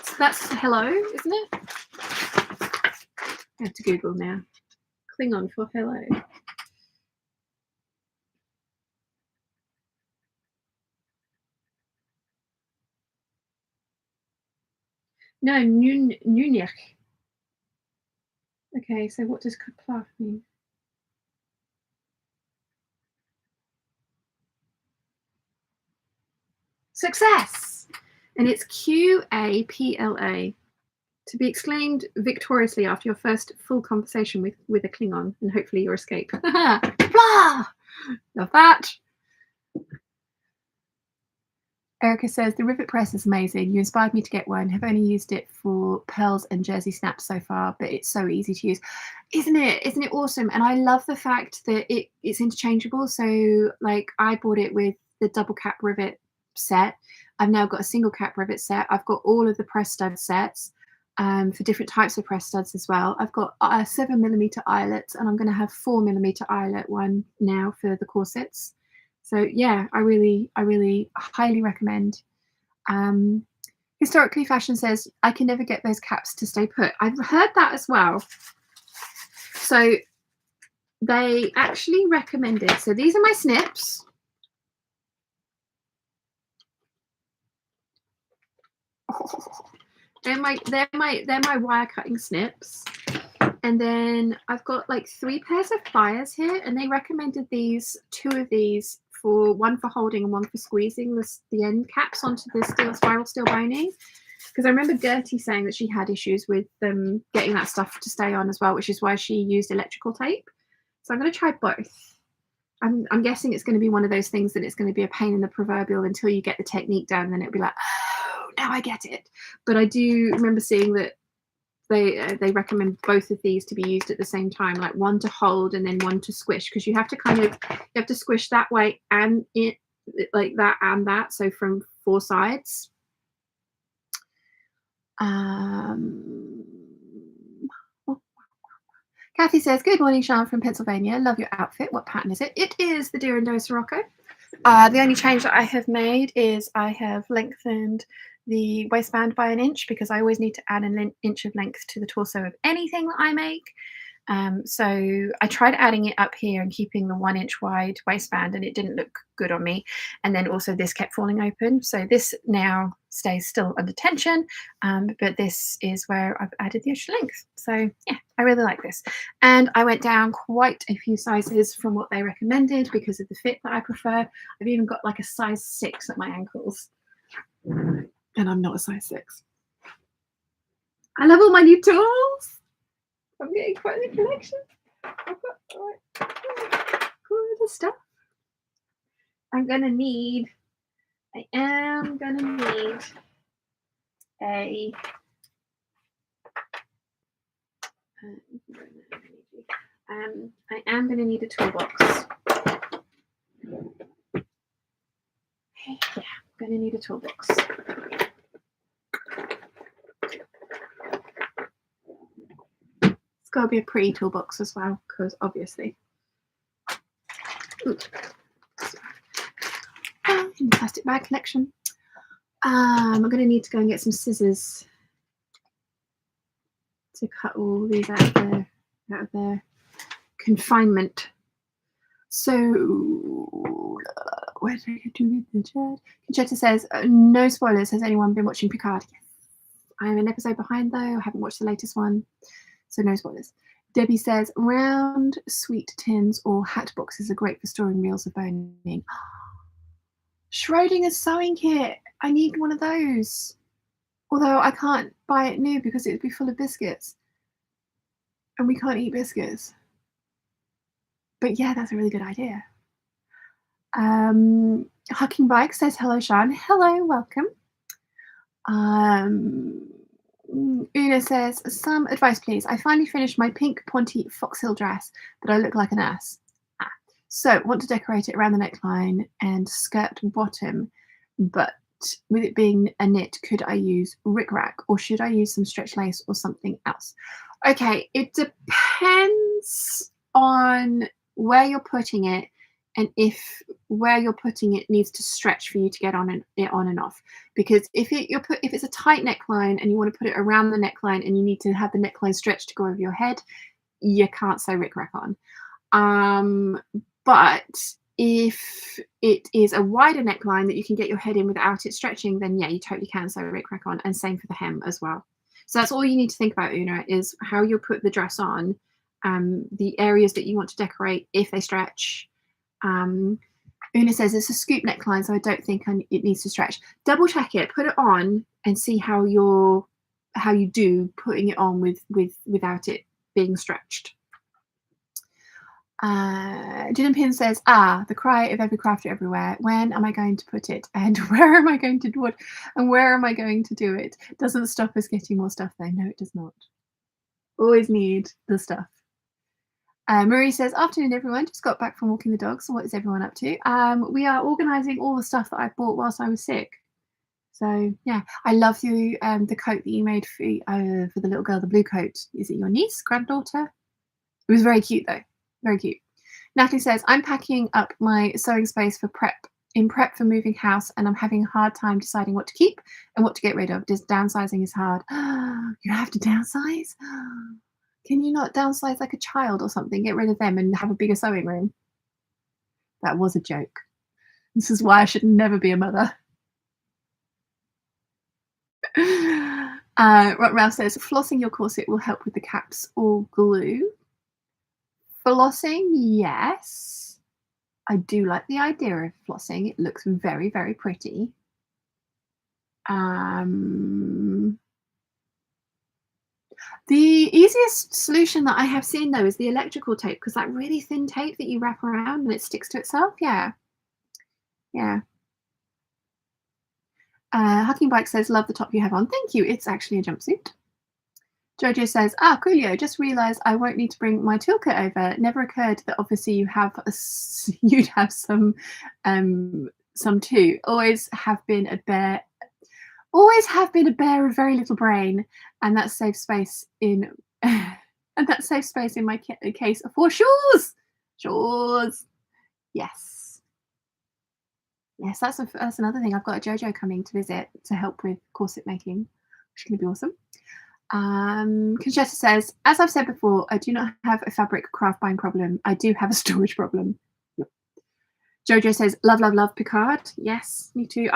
So that's hello, isn't it? I have to Google now. Klingon for hello. No, Nunich. Okay, so what does cloth mean? Success! And it's QAPLA. To be exclaimed victoriously after your first full conversation with a Klingon, and hopefully your escape. Blah! Love that. Erica says, the rivet press is amazing. You inspired me to get one. Have only used it for pearls and jersey snaps so far, but it's so easy to use. Isn't it? Isn't it awesome? And I love the fact that it's interchangeable. So like I bought it with the double cap rivet set. I've now got a single cap rivet set. I've got all of the press stud sets for different types of press studs as well. I've got a 7mm eyelet, and I'm going to have 4mm eyelet one now for the corsets. So yeah, I really highly recommend. Historically Fashion says, I can never get those caps to stay put. I've heard that as well. So they actually recommended, so these are my snips. Oh, they're my wire cutting snips. And then I've got like 3 pairs of pliers here, and they recommended these, 2 of these, for one for holding and one for squeezing the end caps onto the spiral steel binding. Because I remember Gertie saying that she had issues with getting that stuff to stay on as well, which is why she used electrical tape. So I'm going to try both. I'm guessing it's going to be one of those things that it's going to be a pain in the proverbial until you get the technique down, and then it'll be like, oh, now I get it. But I do remember seeing that they recommend both of these to be used at the same time, like one to hold and then one to squish, because you have to squish that way and it like that and that, so from 4 sides. Kathy says, good morning, Sean from Pennsylvania. Love your outfit. What pattern is it? It is the Deer and Doe Sirocco. The only change that I have made is I have lengthened the waistband by 1 inch, because I always need to add an inch of length to the torso of anything that I make. So I tried adding it up here and keeping the 1 inch wide waistband, and it didn't look good on me. And then also this kept falling open. So this now stays still under tension, but this is where I've added the extra length. So yeah, I really like this. And I went down quite a few sizes from what they recommended because of the fit that I prefer. I've even got like a size 6 at my ankles. And I'm not a size 6. I love all my new tools. I'm getting quite the collection. I've got cool stuff. I am gonna need a I am gonna need a toolbox. Yeah, I'm gonna need a toolbox. It's got to be a pretty toolbox as well, because obviously. Ooh. In the plastic bag collection. I'm going to need to go and get some scissors to cut all these out of their confinement. So, where did I get to with the chat? Conchetta says, no spoilers. Has anyone been watching Picard? Yes. I am an episode behind, though. I haven't watched the latest one. So no spoilers. Debbie says, round sweet tins or hat boxes are great for storing reels of boning. Schrodinger's sewing kit. I need one of those. Although I can't buy it new because it would be full of biscuits. And we can't eat biscuits. But yeah, that's a really good idea. Hucking Bike says, hello, Sean. Hello, welcome. Una says, some advice, please. I finally finished my pink Ponte Foxhill dress, but I look like an ass. So want to decorate it around the neckline and skirt bottom, but with it being a knit, could I use rickrack or should I use some stretch lace or something else? Okay, it depends on where you're putting it and if where you're putting it needs to stretch for you to get it on and off. Because if it's a tight neckline and you want to put it around the neckline and you need to have the neckline stretch to go over your head, you can't sew rickrack on. But if it is a wider neckline that you can get your head in without it stretching, then yeah, you totally can sew rickrack on, and same for the hem as well. So that's all you need to think about, Una, is how you'll put the dress on, the areas that you want to decorate if they stretch. Una says it's a scoop neckline, so I don't think it needs to stretch. Double check it, put it on, and see how you do putting it on without it being stretched. Gin Pin says, the cry of every crafter everywhere. When am I going to put it? And where am I going to do it? And where am I going to do it? Doesn't stop us getting more stuff though. No, it does not. Always need the stuff. Marie says, afternoon everyone, just got back from walking the dogs. So what is everyone up to? We are organising all the stuff that I bought whilst I was sick. So yeah, I love the coat that you made for the little girl, the blue coat. Is it your niece, granddaughter? It was very cute though. Very cute. Natalie says, I'm packing up my sewing space for prep for moving house, and I'm having a hard time deciding what to keep and what to get rid of. Just downsizing is hard. You have to downsize? Can you not downsize like a child or something? Get rid of them and have a bigger sewing room. That was a joke. This is why I should never be a mother. Ralph says, flossing your corset will help with the caps or glue. Flossing, yes. I do like the idea of flossing. It looks very, very pretty. The easiest solution that I have seen though is the electrical tape, because that really thin tape that you wrap around and it sticks to itself. Yeah. Hucking Bike says, love the top you have on. Thank you. It's actually a jumpsuit. Jojo says, coolio, just realised I won't need to bring my toolkit over. It never occurred that obviously you'd have some too. Always have been a bear with very little brain, and that saves space in my case for shawls. Yes, that's another thing. I've got a Jojo coming to visit to help with corset making, which is going to be awesome. Conchetta says, as I've said before, I do not have a fabric craft buying problem. I do have a storage problem. Yep. Jojo says, love, love, love Picard. Yes, me too.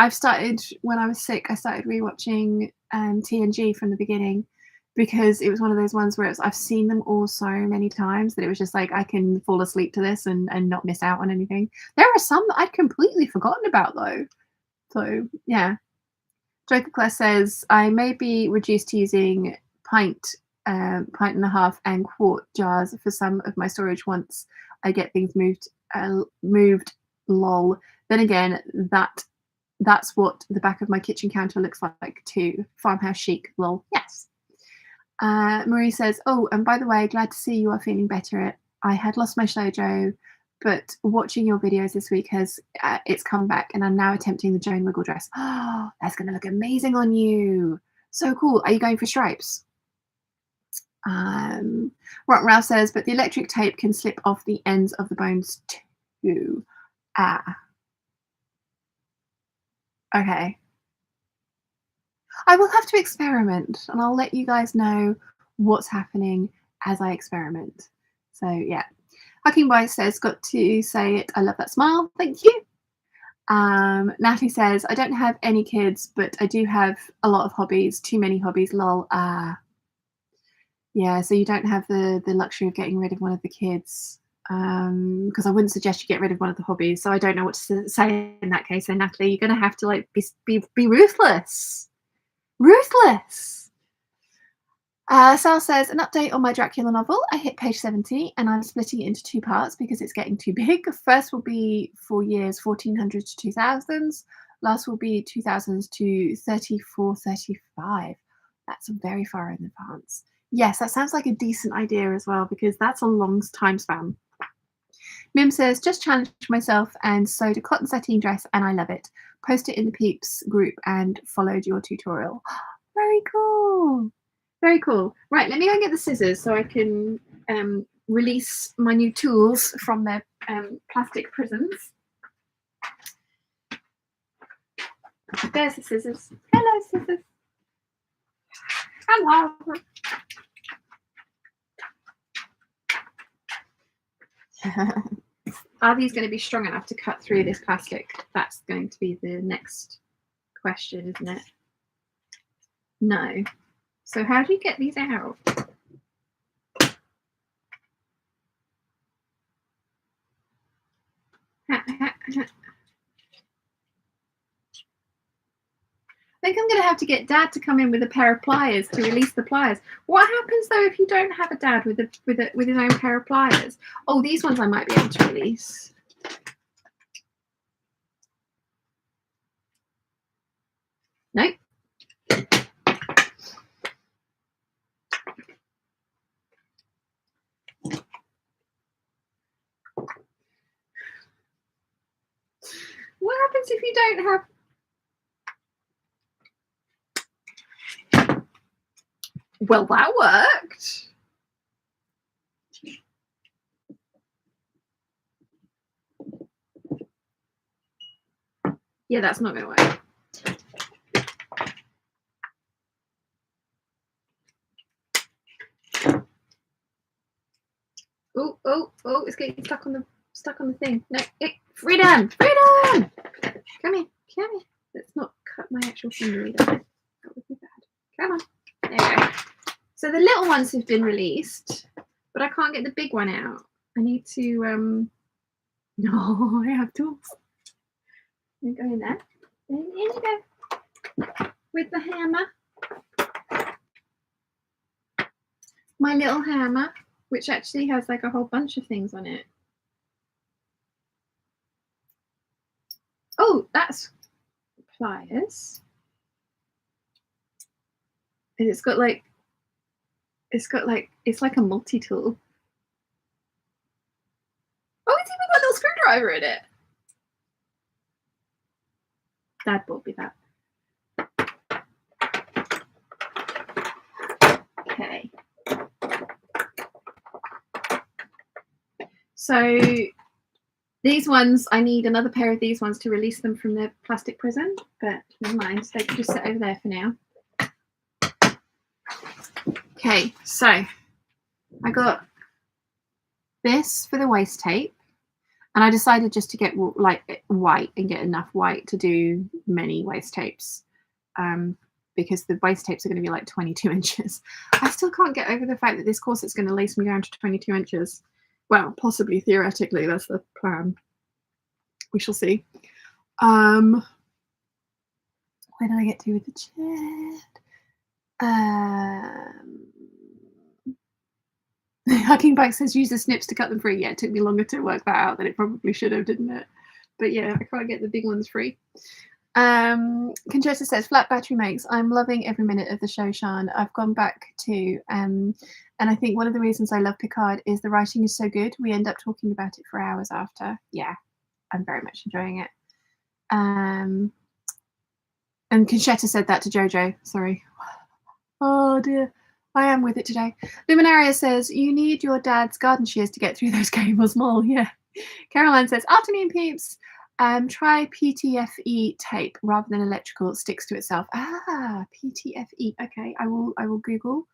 When I was sick, I started rewatching TNG from the beginning, because it was one of those ones where I've seen them all so many times that it was just like I can fall asleep to this and not miss out on anything. There are some that I'd completely forgotten about though. So yeah. Joker Class says, I may be reduced to using pint and a half and quart jars for some of my storage once I get things moved. Lol. Then again, that's what the back of my kitchen counter looks like too. Farmhouse chic. Lol. Yes. Marie says, and by the way, glad to see you are feeling better. I had lost my shoujo, but watching your videos this week has it's come back, and I'm now attempting the Joan Wiggle dress. Oh, that's going to look amazing on you. So cool. Are you going for stripes? Ralph says, but the electric tape can slip off the ends of the bones too. Okay. I will have to experiment, and I'll let you guys know what's happening as I experiment. So yeah. Hucking Boy says, got to say it. I love that smile. Thank you. Natalie says, I don't have any kids, but I do have a lot of hobbies. Too many hobbies. Lol. Yeah, so you don't have the luxury of getting rid of one of the kids. Because I wouldn't suggest you get rid of one of the hobbies. So I don't know what to say in that case. So Natalie, you're going to have to like be ruthless. Ruthless. Sal says, an update on my Dracula novel. I hit page 70 and I'm splitting it into 2 parts because it's getting too big. First will be for years 1400 to 2000s. Last will be 2000s to 34, 35. That's very far in advance. Yes, that sounds like a decent idea as well, because that's a long time span. Mim says, just challenged myself and sewed a cotton sateen dress and I love it. Post it in the Peeps group and followed your tutorial. Very cool. Very cool. Right, let me go and get the scissors so I can release my new tools from their plastic prisons. There's the scissors. Hello, scissors. Hello. Are these going to be strong enough to cut through this plastic? That's going to be the next question, isn't it? No. So how do you get these out? I think I'm going to have to get Dad to come in with a pair of pliers to release the pliers. What happens though if you don't have a dad with his own pair of pliers? Oh, these ones I might be able to release. Nope. What happens if you don't have? Well, that worked. Yeah, that's not going to work. Oh, oh, oh! It's getting stuck on the thing. No, freedom, freedom! Come here, come here. Let's not cut my actual finger either. That would be bad. Come on. There you go. So the little ones have been released, but I can't get the big one out. I need to. No, I have tools. You go in there. In you go. With the hammer. My little hammer, which actually has like a whole bunch of things on it. Oh, that's pliers. And it's like a multi-tool. Oh, it's even got a little screwdriver in it. Dad bought me that. Okay. So these ones, I need another pair of these ones to release them from their plastic prison, but never mind. So they can just sit over there for now. Okay, so I got this for the waist tape, and I decided just to get like white and get enough white to do many waist tapes, because the waist tapes are going to be like 22 inches. I still can't get over the fact that this corset's going to lace me down to 22 inches. Well, possibly theoretically, that's the plan. We shall see. Where did I get to with the chat? Hucking Bike says use the snips to cut them free. Yeah, it took me longer to work that out than it probably should have, didn't it? But yeah, I can't get the big ones free. Conchetta says flat battery makes. I'm loving every minute of the show, Sean. I've gone back to and I think one of the reasons I love Picard is the writing is so good. We end up talking about it for hours after. Yeah, I'm very much enjoying it. And Conchetta said that to Jojo. Sorry. Oh dear. I am with it today. Luminaria says, you need your dad's garden shears to get through those cables, Mole. Yeah. Caroline says, afternoon peeps. Try PTFE tape rather than electrical. It sticks to itself. Ah, PTFE. Okay, I will Google.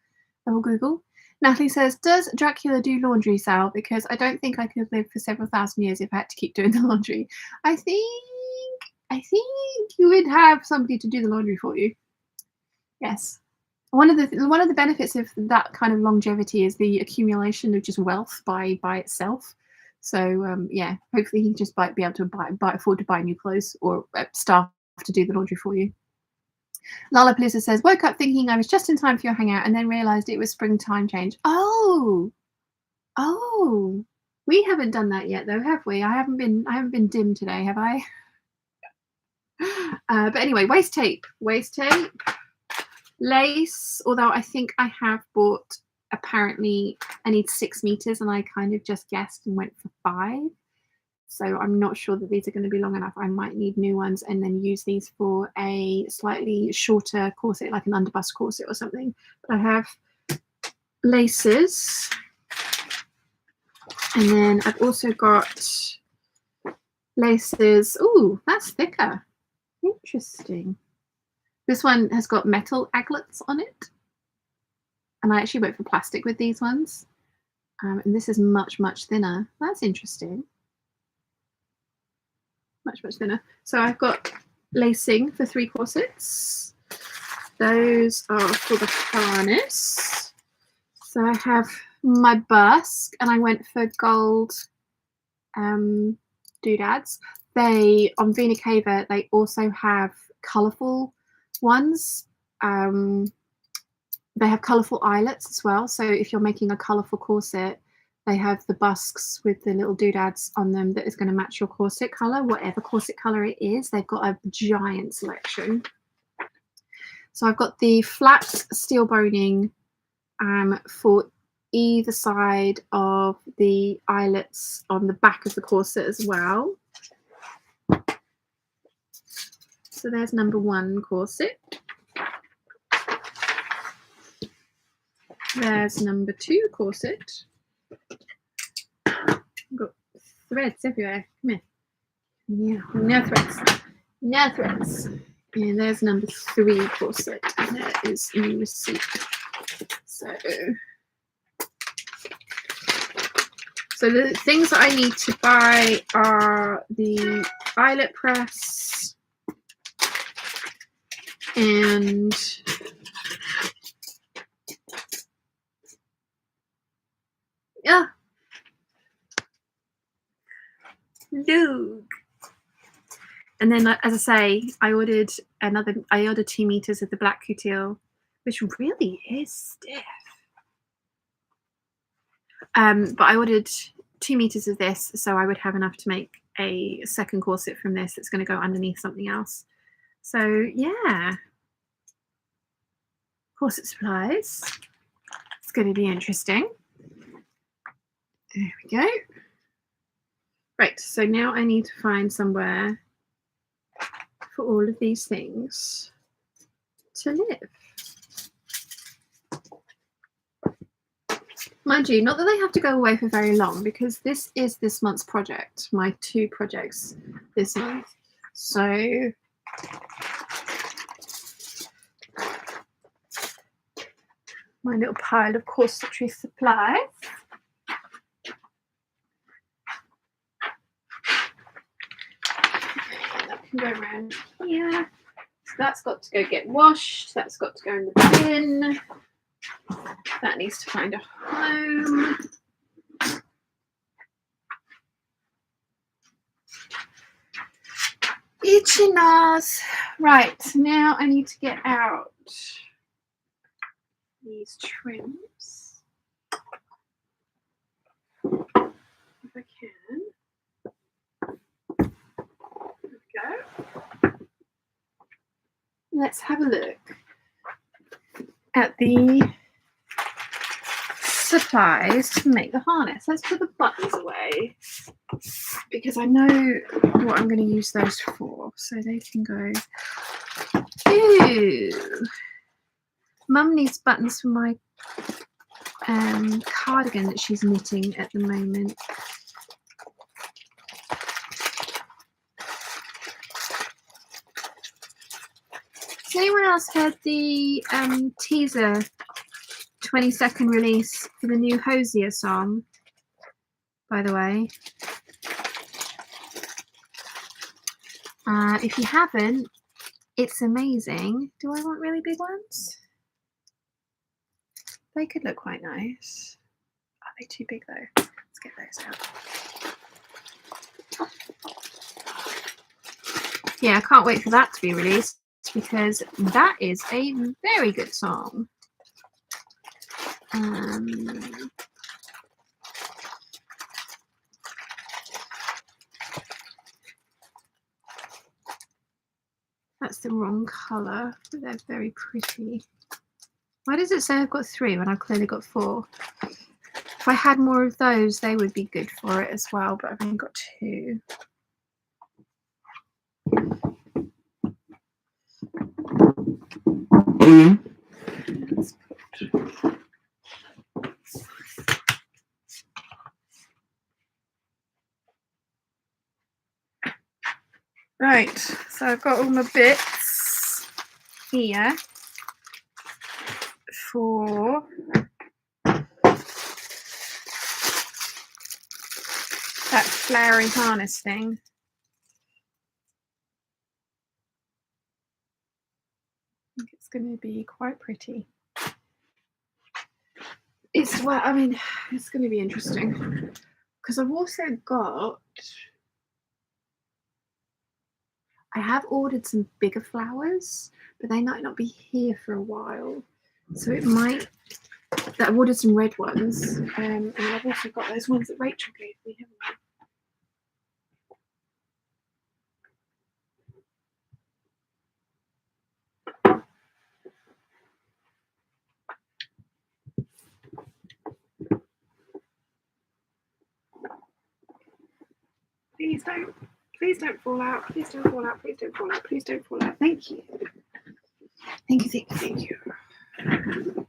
I will Google. Natalie says, does Dracula do laundry, Sal? Because I don't think I could live for several thousand years if I had to keep doing the laundry. I think you would have somebody to do the laundry for you. Yes. One of the benefits of that kind of longevity is the accumulation of just wealth by itself. So yeah, hopefully he can just be able to afford to buy new clothes or staff to do the laundry for you. Lala Palooza says, woke up thinking I was just in time for your hangout and then realised it was springtime change. Oh, we haven't done that yet though, have we? I haven't been dim today, have I? But anyway, waist tape, lace. Although I think I have bought. Apparently, I need 6 meters, and I kind of just guessed and went for 5. So I'm not sure that these are going to be long enough. I might need new ones and then use these for a slightly shorter corset, like an underbust corset or something. But I have laces, and then I've also got laces. Ooh, that's thicker. Interesting. This one has got metal aglets on it. And I actually went for plastic with these ones. And this is much thinner. That's interesting. Much thinner. So I've got lacing for 3 corsets. those are for the harness. So I have my busk, and I went for gold doodads. They, on Vina Cava, they also have colourful ones. They have colourful eyelets as well. So if you're making a colourful corset, they have the busks with the little doodads on them that is going to match your corset colour, whatever corset colour it is. They've got a giant selection. So I've got the flat steel boning for either side of the eyelets on the back of the corset as well. So there's number 1 corset. There's number 2 corset. I've got threads everywhere. Come here. Yeah, no threads. No threads. And there's number 3 corset. And there is a receipt. So the things that I need to buy are the eyelet press and look. And then, as I say, I ordered 2 meters of the black couture, which really is stiff. But I ordered 2 meters of this, so I would have enough to make a second corset from this that's going to go underneath something else. So yeah, corset supplies. It's going to be interesting. There we go. Right, so now I need to find somewhere for all of these things to live. Mind you, not that they have to go away for very long, because this is this month's project, my 2 projects this month. So my little pile of corsetry supplies. That can go around here. So that's got to go get washed. That's got to go in the bin. That needs to find a home. Itchy nose. Right, now I need to get out these trims. If I can. There we go. Let's have a look at the supplies to make the harness. Let's put the buttons away because I know what I'm going to use those for, so they can go. Ooh, Mum needs buttons for my cardigan that she's knitting at the moment. Has anyone else heard the teaser 20-second release for the new Hosier song, by the way? If you haven't, it's amazing. Do I want really big ones? They could look quite nice. Are they too big though? Let's get those out. Yeah, I can't wait for that to be released because that is a very good song. That's the wrong colour, but they're very pretty. Why does it say I've got 3 when I've clearly got 4? If I had more of those, they would be good for it as well, but I've only got 2. Let's put... Right, so I've got all my bits here for that flowery harness thing. I think it's going to be quite pretty. It's, well, I mean, it's going to be interesting because I've also got, I have ordered some bigger flowers, but they might not be here for a while. So it might, I've ordered some red ones, and I've also got those ones that Rachel gave me, haven't I? Please don't fall out. Please don't fall out. Please don't fall out. Please don't fall out. Thank you. Thank you, thank you, thank you.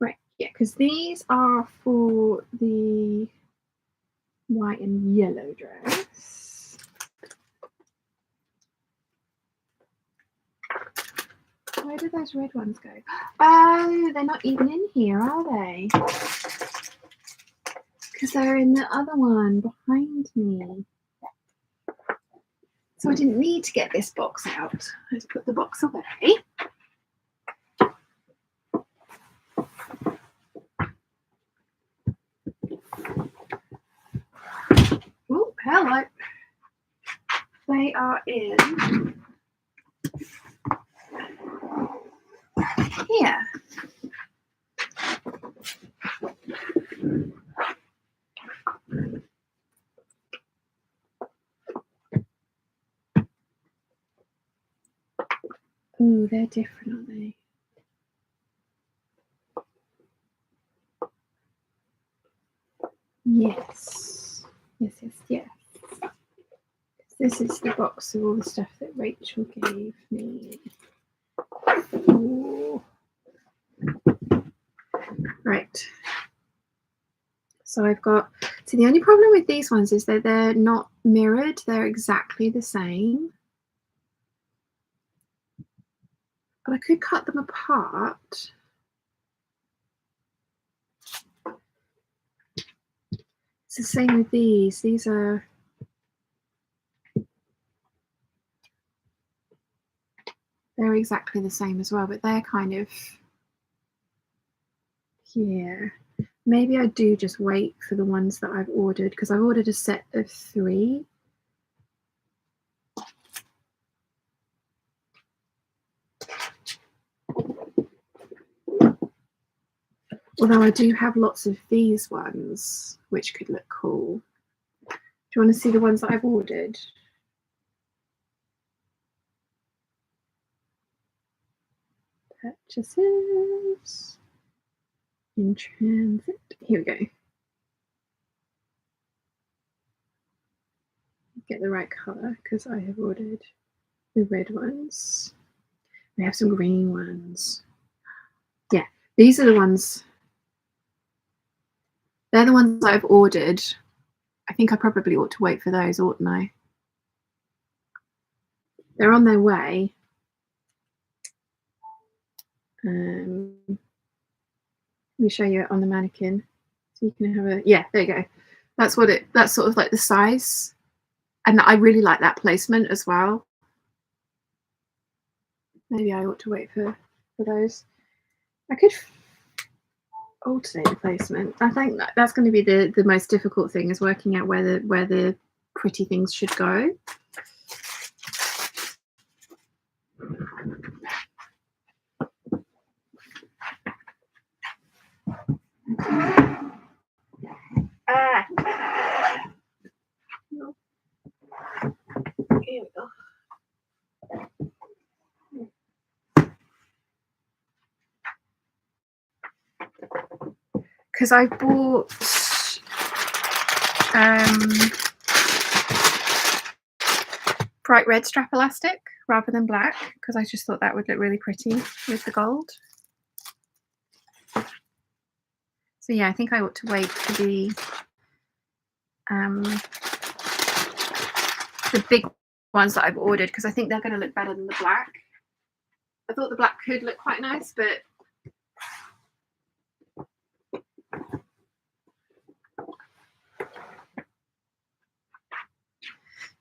Right, yeah, because these are for the white and yellow dress. Where did those red ones go? Oh, they're not even in here, are they? Because they're in the other one behind me. So I didn't need to get this box out. Let's put the box away. Oh, hello. They are in here. Oh, they're different, aren't they? Yes. Yes, yes, yes. This is the box of all the stuff that Rachel gave me. Ooh. Right. So I've got, so the only problem with these ones is that they're not mirrored. They're exactly the same. But I could cut them apart. It's the same with these. These are, they're exactly the same as well, but they're kind of here. Maybe I do just wait for the ones that I've ordered because I've ordered a set of 3. Although I do have lots of these ones, which could look cool. Do you want to see the ones that I've ordered? Purchases in transit. Here we go. Get the right colour because I have ordered the red ones. We have some green ones. Yeah, these are the ones. They're the ones I've ordered. I think I probably ought to wait for those, oughtn't I? They're on their way. Let me show you it on the mannequin so you can have a, yeah, there you go. That's what it, that's sort of like the size. And I really like that placement as well. Maybe I ought to wait for those. I could alternate the placement. I think that's going to be the most difficult thing, is working out where the pretty things should go. Here we go. Because I bought bright red strap elastic rather than black, because I just thought that would look really pretty with the gold. So yeah, I think I ought to wait for the big ones that I've ordered, because I think they're going to look better than the black. I thought the black could look quite nice, but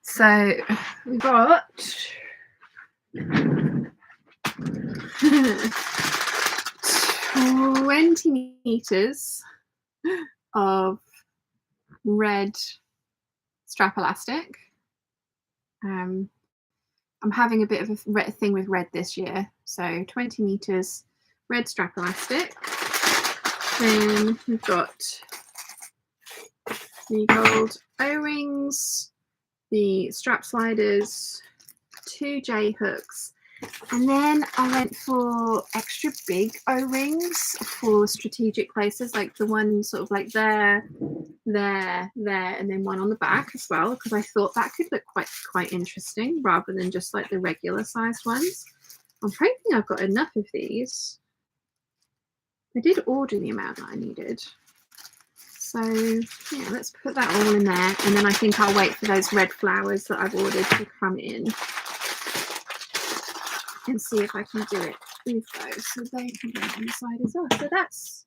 so we got 20 meters of red strap elastic. I'm having a bit of a thing with red this year, so 20 meters red strap elastic. Then we've got the gold O-rings, the strap sliders, 2 J hooks, and then I went for extra big O-rings for strategic places, like the one sort of like there, and then one on the back as well, because I thought that could look quite interesting rather than just like the regular sized ones. I'm hoping I've got enough of these. I did order the amount that I needed. So yeah, let's put that all in there, and then I think I'll wait for those red flowers that I've ordered to come in and see if I can do it with those, so they can go on the side as well. So that's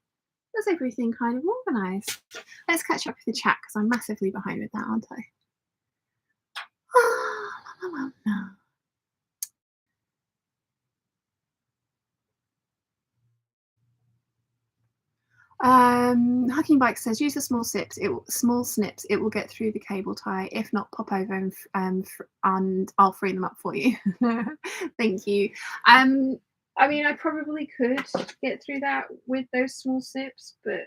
everything kind of organised. Let's catch up with the chat because I'm massively behind with that, aren't I? Hucking Bike says use the small snips. It will get through the cable tie. If not, pop over and I'll free them up for you. Thank you. I mean, I probably could get through that with those small snips, but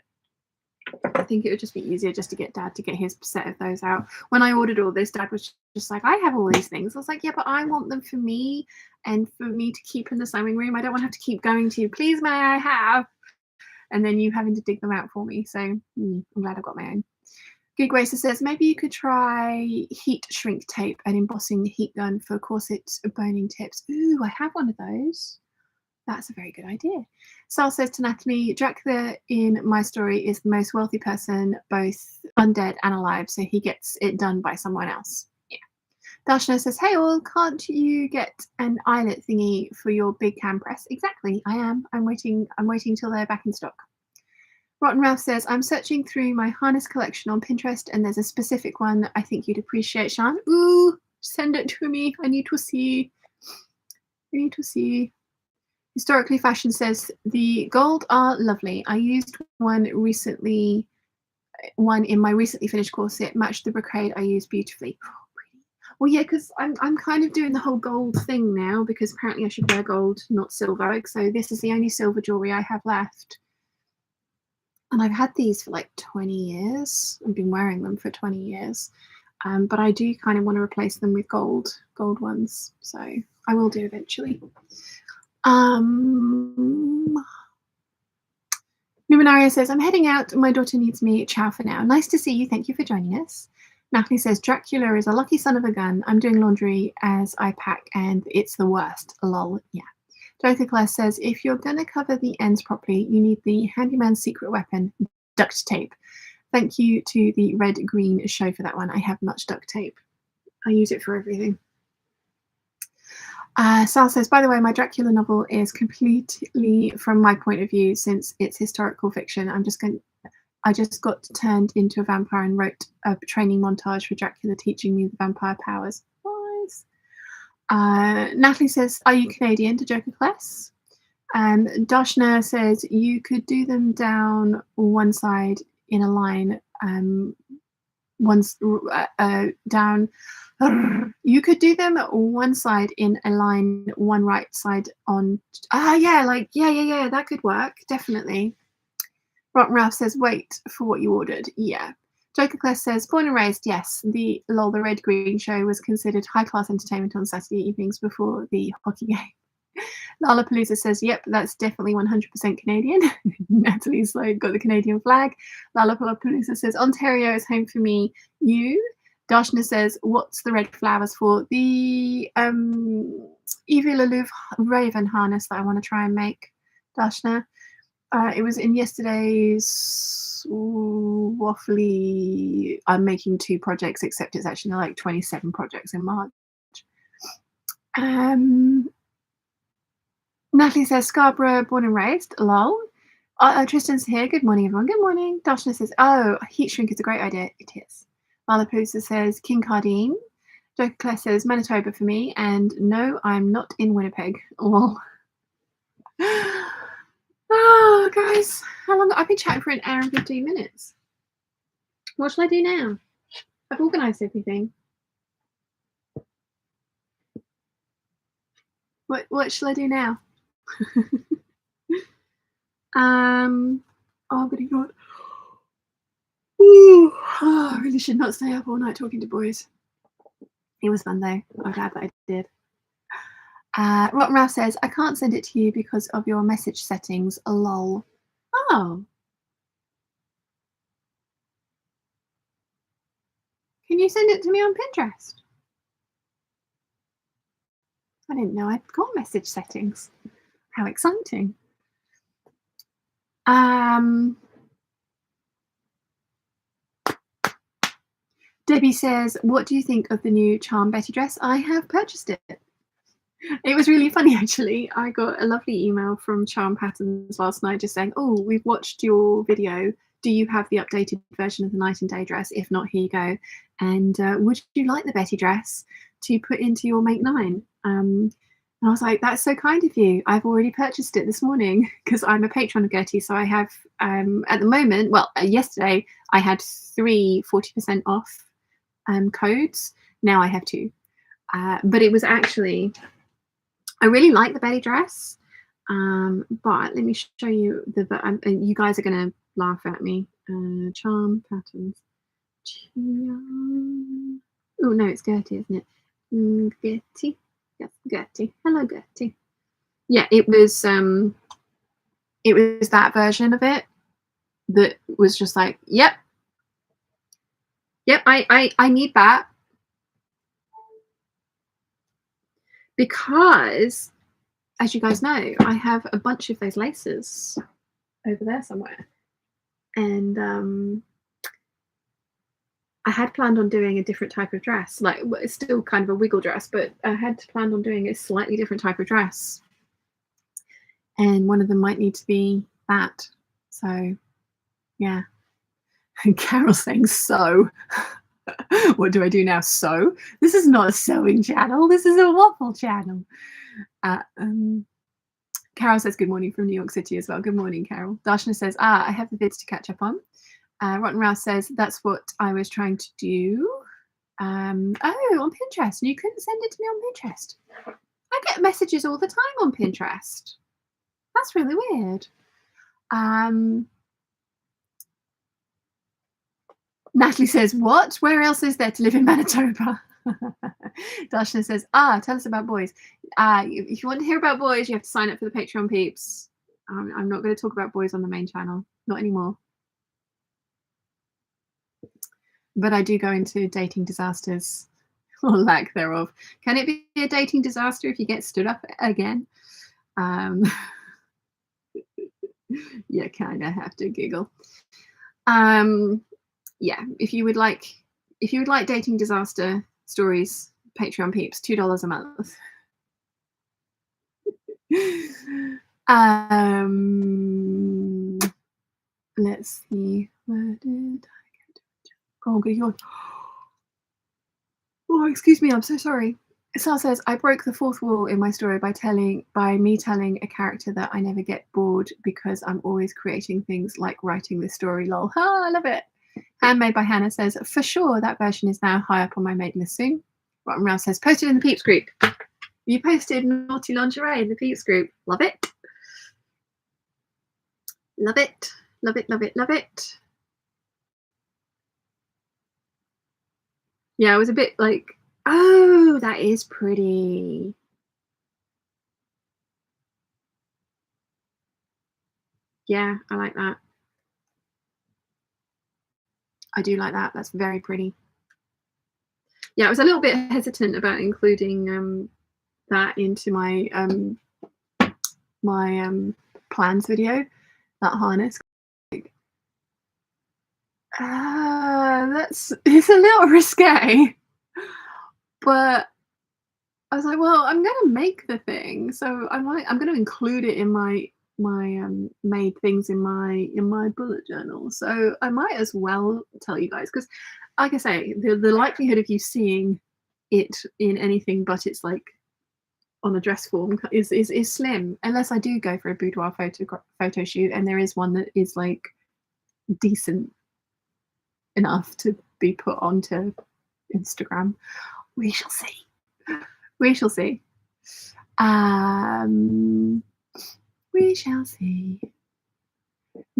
I think it would just be easier just to get Dad to get his set of those out. When I ordered all this, Dad was just like, I have all these things. I was like, yeah, but I want them for me and for me to keep in the sewing room. I don't want to have to keep going to you. Please, may I have? And then you having to dig them out for me. So I'm glad I got my own. Good Grace says, maybe you could try heat shrink tape and embossing the heat gun for corset boning tips. Ooh, I have one of those. That's a very good idea. Sal says to Natalie, Dracula in my story is the most wealthy person, both undead and alive, so he gets it done by someone else. Yeah. Darshana says, hey all, can't you get an eyelet thingy for your big cam press? Exactly, I am. I'm waiting till they're back in stock. Rotten Ralph says, I'm searching through my harness collection on Pinterest and there's a specific one I think you'd appreciate, Sean. Ooh, send it to me. I need to see. Historically Fashion says, the gold are lovely. I used one in my recently finished corset, matched the brocade I used beautifully. Well, yeah, because I'm kind of doing the whole gold thing now because apparently I should wear gold, not silver. So this is the only silver jewellery I have left. And I've had these for like 20 years. I've been wearing them for 20 years. But I do kind of want to replace them with gold ones. So I will do eventually. Numenaria says, I'm heading out. My daughter needs me. Ciao for now. Nice to see you. Thank you for joining us. Natalie says, Dracula is a lucky son of a gun. I'm doing laundry as I pack and it's the worst. Lol. Yeah. Joker Class says, if you're going to cover the ends properly, you need the handyman's secret weapon, duct tape. Thank you to the Red Green show for that one. I have much duct tape. I use it for everything. Sal says, by the way, my Dracula novel is completely from my point of view since it's historical fiction. I just got turned into a vampire and wrote a training montage for Dracula teaching me the vampire powers. Nice. Natalie says, are you Canadian, to Joker Class? Darshana says, you could do them down one side in a line, down. You could do them one side in a line, one right side on. Yeah, that could work, definitely. Rotten Ralph says, wait for what you ordered. Yeah. Joker Class says, born and raised, yes. The Red Green show was considered high-class entertainment on Saturday evenings before the hockey game. Lollapalooza says, yep, that's definitely 100% Canadian. Natalie's like, got the Canadian flag. Lollapalooza says, Ontario is home for me. You? Darshana says, what's the red flowers for? The Evie Lelouve Raven harness that I want to try and make, Darshana. It was in yesterday's waffly. I'm making 2 projects, except it's actually like 27 projects in March. Natalie says, Scarborough, born and raised. Lol. Tristan's here. Good morning, everyone. Good morning. Darshana says, oh, heat shrink is a great idea. It is. Malapoosa says, Kincardine. Joker Claire says, Manitoba for me. And no, I'm not in Winnipeg. Lol. Oh, guys, how long? I've been chatting for an hour and 15 minutes. What shall I do now? I've organised everything. What shall I do now? Oh, good God. Ooh, oh, I really should not stay up all night talking to boys. It was fun though. I'm glad that I did. Rotten Ralph says, I can't send it to you because of your message settings. Lol. Oh. Can you send it to me on Pinterest? I didn't know I'd got message settings. How exciting. Debbie says, what do you think of the new Charm Betty dress? I have purchased it. It was really funny, actually. I got a lovely email from Charm Patterns last night just saying, oh, we've watched your video. Do you have the updated version of the night and day dress? If not, here you go. And would you like the Betty dress to put into your Make 9? And I was like, that's so kind of you. I've already purchased it this morning because I'm a patron of Gertie. So I have, at the moment, well, yesterday I had 3 40% off codes. Now I have 2. But it was actually, I really like the Betty dress. But let me show you you guys are going to laugh at me. Charm Patterns. Oh, no, it's Gertie, isn't it? Gertie. Yes, Gertie. Hello, Gertie. Yeah, it was that version of it that was just like, yep, I need that because, as you guys know, I have a bunch of those laces over there somewhere, and I had planned on doing a different type of dress. Like, it's still kind of a wiggle dress, but I had planned on doing a slightly different type of dress, and one of them might need to be that. So, yeah. And Carol's saying, so. What do I do now? Sew? This is not a sewing channel. This is a waffle channel. Carol says good morning from New York City as well. Good morning, Carol. Darshana says, I have the vids to catch up on. Rotten Rouse says, that's what I was trying to do. On Pinterest. You couldn't send it to me on Pinterest. I get messages all the time on Pinterest. That's really weird. Natalie says, what? Where else is there to live in Manitoba? Darshana says, tell us about boys. If you want to hear about boys, you have to sign up for the Patreon peeps. I'm not going to talk about boys on the main channel. Not anymore. But I do go into dating disasters or lack thereof. Can it be a dating disaster if you get stood up again? You kind of have to giggle. Yeah, if you would like dating disaster stories, Patreon peeps, $2 a month. Let's see, where did I get? Oh good God. Oh, excuse me, I'm so sorry. Sal says, I broke the fourth wall in my story by me telling a character that I never get bored because I'm always creating things like writing this story, lol. I love it. Handmade by Hannah says, for sure, that version is now high up on my mailing list soon. Rotten Rouse says, posted in the Peeps group. You posted naughty lingerie in the Peeps group. Love it. Love it. Love it, love it, love it. Yeah, I was a bit like, oh, that is pretty. Yeah, I like that. I do like that. That's very pretty. Yeah, I was a little bit hesitant about including that into my plans video, that harness. It's a little risque, but I was like, well, I'm gonna make the thing, so I'm gonna include it in my made things in my bullet journal. So I might as well tell you guys, because like I say, the likelihood of you seeing it in anything but it's like on a dress form is slim, unless I do go for a boudoir photo shoot, and there is one that is like decent enough to be put onto Instagram. We shall see. We shall see. We shall see.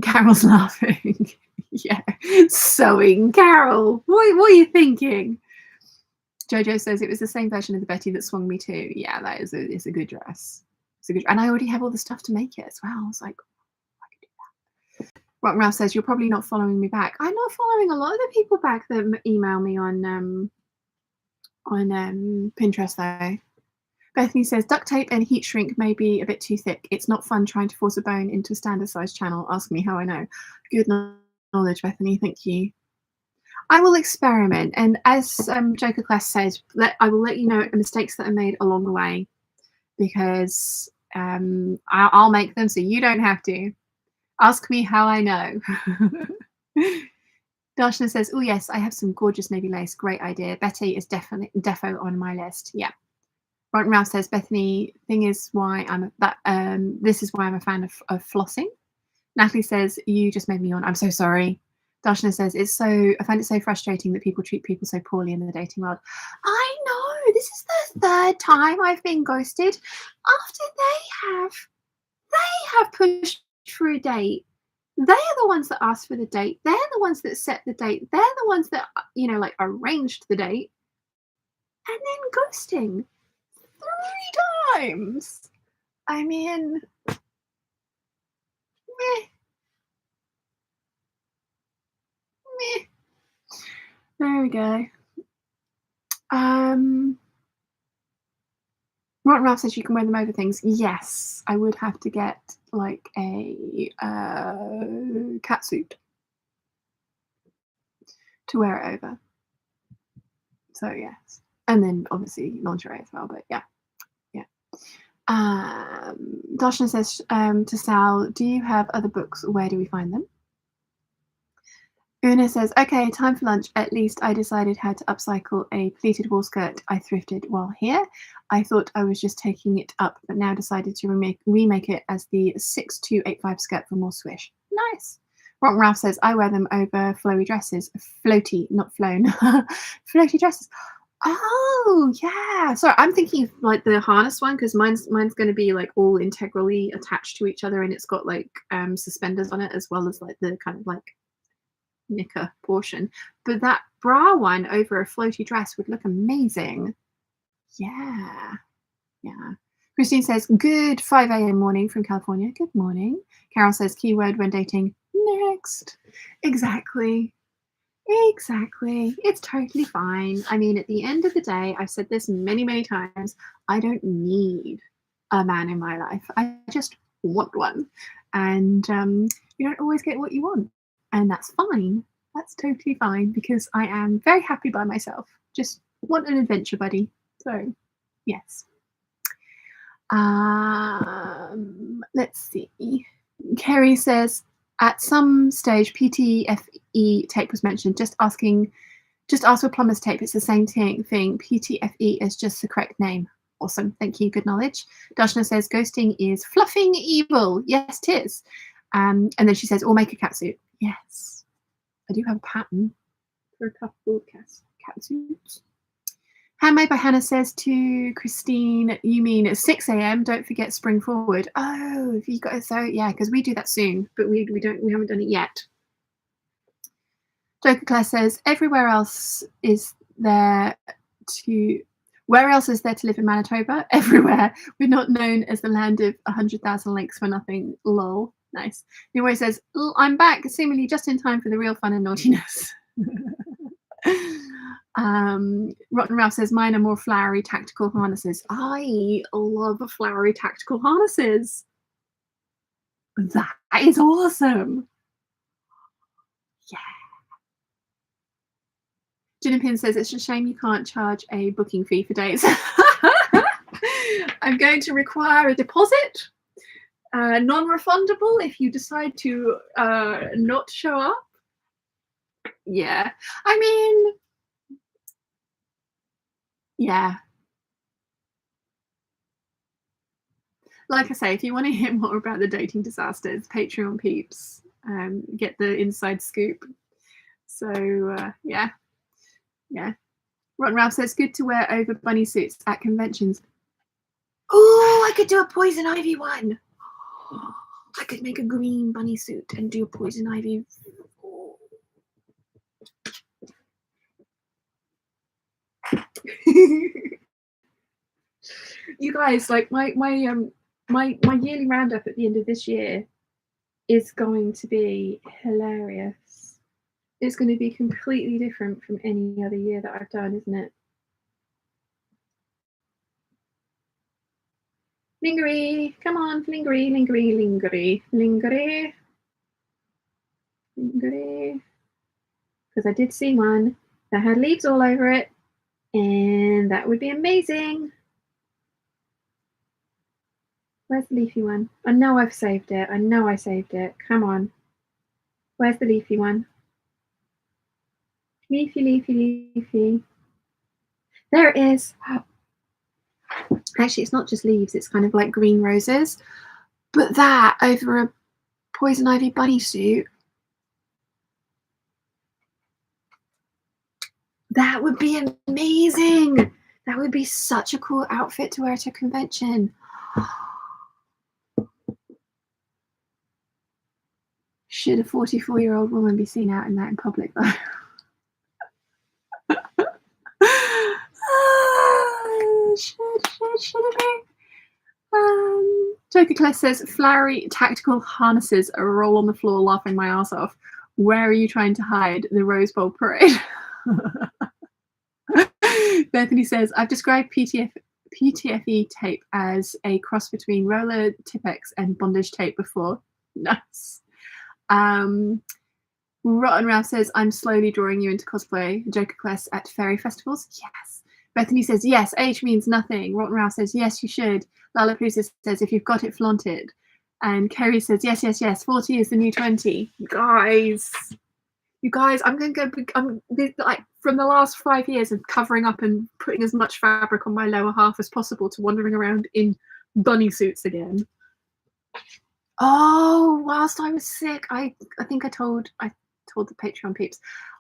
Carol's laughing. Yeah, sewing Carol. What are you thinking? Jojo says it was the same version of the Betty that swung me too. Yeah, that is it's a good dress. It's a good, and I already have all the stuff to make it as well. I was like, I could do that. Rock Ralph says you're probably not following me back. I'm not following a lot of the people back that email me on Pinterest though. Bethany says duct tape and heat shrink may be a bit too thick. It's not fun trying to force a bone into a standard size channel. Ask me how I know. Good knowledge, Bethany. Thank you. I will experiment, and as Joker Class says, I will let you know the mistakes that are made along the way, because I'll make them so you don't have to. Ask me how I know. Darshana says, oh yes, I have some gorgeous navy lace. Great idea. Betty is definitely defo on my list. Yeah. Ron Ralph says, Bethany, thing is why this is why I'm a fan of flossing. Natalie says, you just made me yawn. I'm so sorry. Darshana says, I find it so frustrating that people treat people so poorly in the dating world. I know, this is the third time I've been ghosted after they have pushed for a date. They are the ones that asked for the date. They're the ones that set the date. They're the ones that, like arranged the date. And then ghosting 3 times. I mean, meh. There we go. Rotten Ralph says you can wear them over things. Yes, I would have to get like a catsuit to wear it over. So yes, and then obviously lingerie as well. But yeah. Darshana says to Sal, do you have other books? Where do we find them? Una says, okay, time for lunch. At least I decided how to upcycle a pleated wool skirt I thrifted while here. I thought I was just taking it up, but now decided to remake it as the 6285 skirt for more swish. Nice. Rotten Ralph says, I wear them over flowy dresses. Floaty, not flown. Floaty dresses. Oh, yeah. Sorry, I'm thinking of like the harness one, because mine's going to be like all integrally attached to each other, and it's got like suspenders on it, as well as like the kind of like knicker portion. But that bra one over a floaty dress would look amazing. Yeah. Christine says, good 5 a.m. morning from California. Good morning. Carol says, keyword when dating, next. Exactly. It's totally fine. I mean, at the end of the day, I've said this many times, I don't need a man in my life. I just want one. And you don't always get what you want. And that's fine. That's totally fine, because I am very happy by myself. Just want an adventure buddy. So, yes. Let's see. Kerry says, at some stage, PTFE tape was mentioned. Just ask for plumber's tape. It's the same thing. PTFE is just the correct name. Awesome. Thank you. Good knowledge. Darshana says, ghosting is fluffing evil. Yes, it is. And then she says, or make a catsuit. Yes. I do have a pattern for a couple of catsuits. Handmade by Hannah says to Christine, you mean at 6 a.m. Don't forget spring forward. Oh, if you got so yeah, because we do that soon, but we haven't done it yet. Joker Claire says, where else is there to live in Manitoba? Everywhere. We're not known as the land of 100,000 lakes for nothing. Lol. Nice. Anyway, says, I'm back, seemingly just in time for the real fun and naughtiness. Rotten Ralph says, mine are more flowery tactical harnesses. I love flowery tactical harnesses. That is awesome. Yeah. Jinapin says, it's a shame you can't charge a booking fee for dates. I'm going to require a deposit. Non-refundable if you decide to not show up. Yeah. I mean, yeah. like I say, if you want to hear more about the dating disasters, Patreon peeps, get the inside scoop. So yeah. Ron Ralph says, good to wear over bunny suits at conventions. Oh, I could do a poison ivy one. I could make a green bunny suit and do a poison ivy. Oh. You guys, like my yearly roundup at the end of this year is going to be hilarious. It's going to be completely different from any other year that I've done, isn't it? Lingerie, come on, lingerie, lingerie, lingerie, lingerie, lingerie. Because I did see one that had leaves all over it, and that would be amazing. Where's the leafy one? I know I've saved it. I know I saved it. Come on. Where's the leafy one? Leafy, leafy, leafy. There it is. Actually, it's not just leaves. It's kind of like green roses. But that over a poison ivy bunny suit, that would be amazing. That would be such a cool outfit to wear to a convention. Should a 44-year-old woman be seen out in that in public, though? Should it be? Joker Claire says, flowery tactical harnesses roll on the floor laughing my ass off. Where are you trying to hide? The Rose Bowl parade. Bethany says, I've described PTFE tape as a cross between roller Tipex and bondage tape before. Nice. Rotten Ralph says, I'm slowly drawing you into cosplay. Joker Quest at fairy festivals. Yes. Bethany says, yes, age means nothing. Rotten Ralph says, yes, you should. Lalapoosa says, if you've got it, flaunt it. And Kerry says, yes, yes, yes. 40 is the new 20. You guys, I'm going to go, like, from the last 5 years of covering up and putting as much fabric on my lower half as possible to wandering around in bunny suits again. Oh, whilst I was sick, I think I told the Patreon peeps,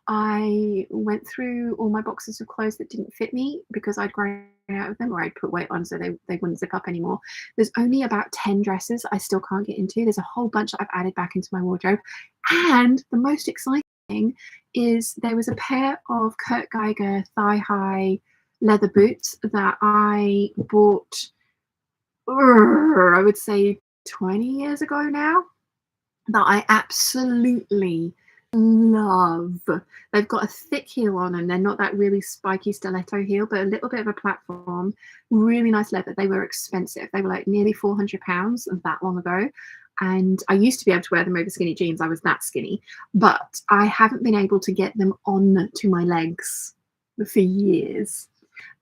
I went through all my boxes of clothes that didn't fit me because I'd grown out of them, or I'd put weight on so they wouldn't zip up anymore. There's only about 10 dresses I still can't get into. There's a whole bunch that I've added back into my wardrobe. And the most exciting thing is there was a pair of Kurt Geiger thigh-high leather boots that I bought, I would say 20 years ago now, that I absolutely love. They've got a thick heel on and they're not that really spiky stiletto heel, but a little bit of a platform. Really nice leather. They were expensive. They were like nearly £400 that long ago. And I used to be able to wear them over skinny jeans. I was that skinny, but I haven't been able to get them on to my legs for years.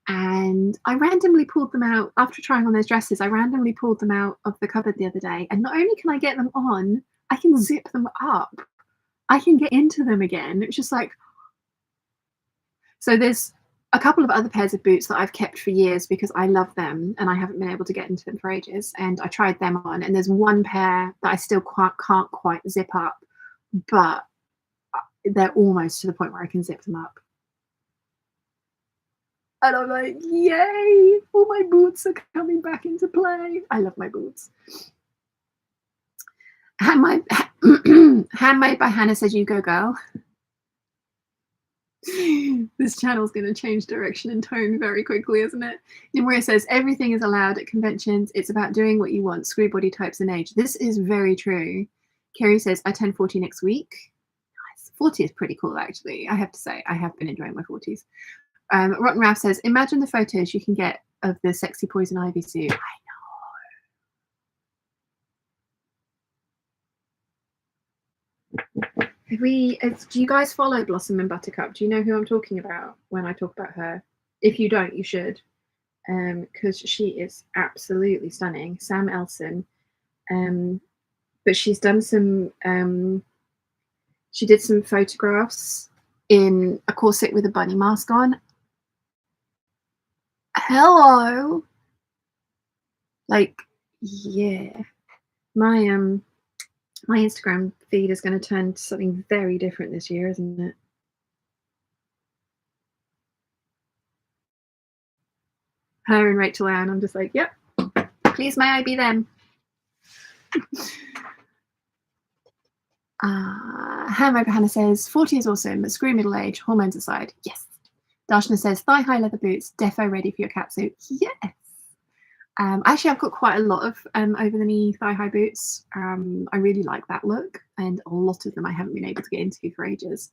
And I randomly pulled them out after trying on those dresses. I randomly pulled them out of the cupboard the other day. And not only can I get them on, I can zip them up. I can get into them again. It's just like, so there's a couple of other pairs of boots that I've kept for years because I love them and I haven't been able to get into them for ages. And I tried them on, and there's one pair that I still can't quite zip up, but they're almost to the point where I can zip them up. And I'm like, yay, all my boots are coming back into play. I love my boots. Handmade by Hannah says, you go, girl. This channel's going to change direction and tone very quickly, isn't it? Maria says, everything is allowed at conventions. It's about doing what you want. Screw body types and age. This is very true. Kerry says, I turn 40 next week. Nice. 40 is pretty cool, actually. I have to say, I have been enjoying my 40s. Rotten Ralph says, imagine the photos you can get of the sexy poison ivy suit. I know. Do you guys follow Blossom and Buttercup? Do you know who I'm talking about when I talk about her? If you don't, you should, because she is absolutely stunning. Sam Elson, but she's done some. She did some photographs in a corset with a bunny mask on. Hello, like, Yeah. My my Instagram feed is going to turn to something very different this year, isn't it? Her and Rachel Ann. I'm just like, yep. Please, may I be them? Hammer Hannah says 40 is awesome, but screw middle age. Hormones aside, yes. Darshana says thigh high leather boots, defo ready for your catsuit. Yes. Actually, I've got quite a lot of over the knee thigh high boots. I really like that look, and a lot of them I haven't been able to get into for ages.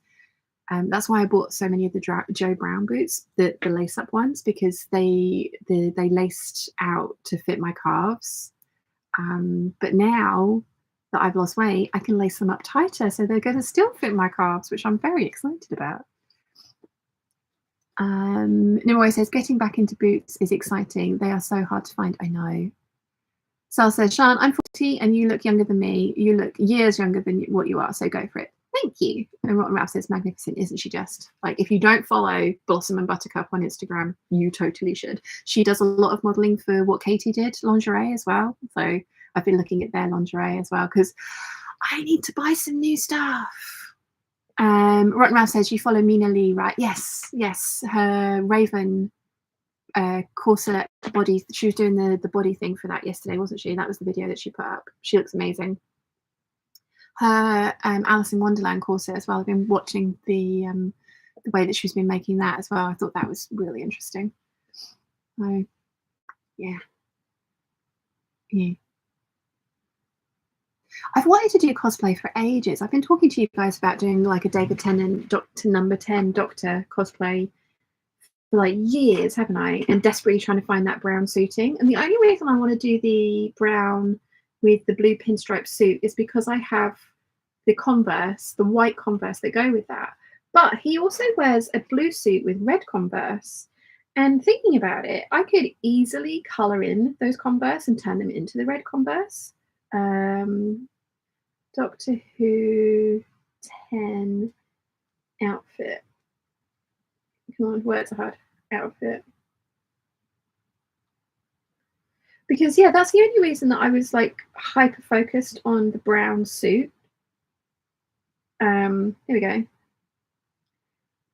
That's why I bought so many of the Joe Brown boots, the lace up ones, because they laced out to fit my calves. But now that I've lost weight, I can lace them up tighter, so they're going to still fit my calves, which I'm very excited about. Nimue says, getting back into boots is exciting. They are so hard to find. I know. Sal says, Shan, I'm 40 and you look younger than me. You look years younger than what you are, so go for it. Thank you. And Rotten Ralph says, magnificent, isn't she just? Like, if you don't follow Blossom and Buttercup on Instagram, you totally should. She does a lot of modeling for What Katie Did lingerie as well. So I've been looking at their lingerie as well because I need to buy some new stuff. Rotten Ralph says, you follow Mina Lee, right? Yes. Her Raven corset body. She was doing the body thing for that yesterday, wasn't she? That was the video that she put up. She looks amazing. Her Alice in Wonderland corset as well. I've been watching the way that she's been making that as well. I thought that was really interesting. So yeah. I've wanted to do cosplay for ages. I've been talking to you guys about doing like a David Tennant Doctor Number 10 Doctor cosplay for like years, haven't I? And desperately trying to find that brown suiting. And the only reason I want to do the brown with the blue pinstripe suit is because I have the Converse, the white Converse that go with that. But he also wears a blue suit with red Converse. And thinking about it, I could easily colour in those Converse and turn them into the red Converse. Doctor Who 10 outfit. Come on, words are hard. Outfit. Because yeah, that's the only reason that I was like hyper focused on the brown suit. Here we go.